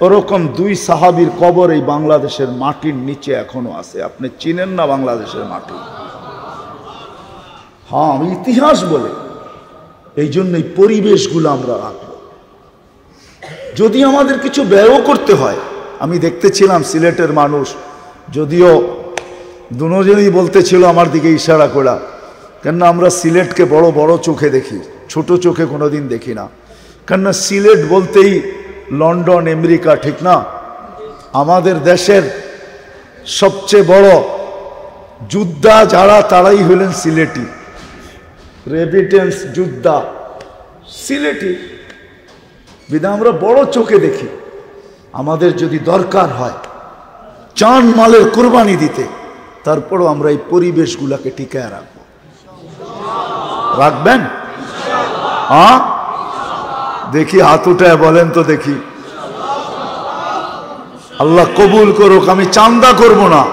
ওরকম 2 সাহাবীর কবর এই বাংলাদেশের মাটির নিচে এখনো আছে। আপনি চিনেন না বাংলাদেশের মাটি? হ্যাঁ, আমি ইতিহাস বলে এই জন্য এই পরিবেশগুলো আমরা রাখব। যদি আমাদের কিছু ব্যয়ও করতে হয়, আমি দেখতেছিলাম সিলেটের মানুষ, যদিও দুজনেই বলতেছিল আমার দিকে ইশারা করা, কেননা আমরা সিলেটকে বড় বড় চোখে দেখি, ছোট চোখে কোনোদিন দেখি না। কেননা সিলেট বলতেই লন্ডন আমেরিকা, ঠিক না? আমাদের দেশের সবচেয়ে বড় যোদ্ধা যারা, তারাই হলেন সিলেটি। রেভিটেন্স যোদ্ধা সিলেটি, বিধায় আমরা বড় চোখে দেখি। আমাদের যদি দরকার হয় জান মালের কোরবানি দিতে, তারপরও আমরা এই পরিবেশগুলোকে টিকায় রাখবো। রাখবেন? দেখি হাত উঠায় বলেন তো দেখি। আল্লাহ কবুল করুক। আমি চান্দা করব না,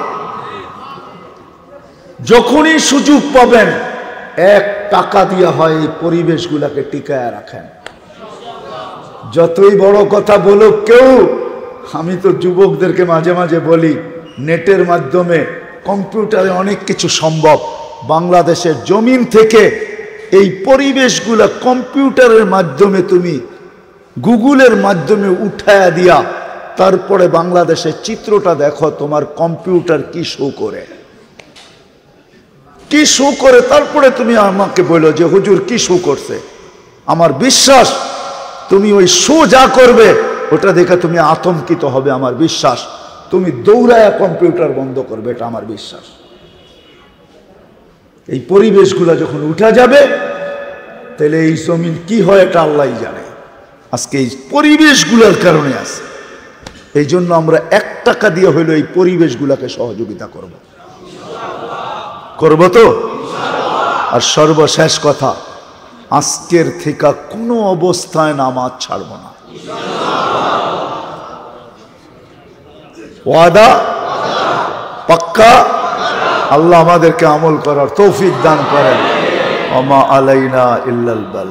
যখনই সুযোগ পাবেন 1 টাকা দিয়া হয় এই পরিবেশগুলোকে টিকায় রাখেন। যতই বড় কথা বলুক কেউ, আমি তো যুবকদেরকে মাঝে মাঝে বলি, নেটের মাধ্যমে কম্পিউটারে অনেক কিছু সম্ভব। বাংলাদেশের জমিন থেকে এই পরিবেশগুলো কম্পিউটারের মাধ্যমে, তুমি গুগলের মাধ্যমে উঠায়া দিয়া তারপরে বাংলাদেশের চিত্রটা দেখো, তোমার কম্পিউটার কি শো করে, কি শো করে, তারপরে তুমি আমাকে বলো যে হুজুর কি শো করছে। আমার বিশ্বাস তুমি ওই শো যা করবে ওটা দেখে তুমি আতঙ্কিত হবে। আমার বিশ্বাস তুমি দৌড়ায়া কম্পিউটার বন্ধ করবে, এটা আমার বিশ্বাস। এই পরিবেশগুলো যখন উঠা যাবে, তাহলে এই জমিন কি হয় এটা আল্লাহই জানে। আজকে এই পরিবেশগুলোর কারণে আছে। এই জন্য আমরা 1 টাকা দিয়ে হইলো এই পরিবেশগুলোকে সহযোগিতা করব। করব তো? আর সর্বশেষ কথা, আজকের থেকে কোনো অবস্থায় নামাজ ছাড়ব না। ওয়াদা? পাক্কা? আল্লাহ আমাদেরকে আমল করার তৌফিক দান করেন। ওমা আলাইনা ইল্লাল বালাগ।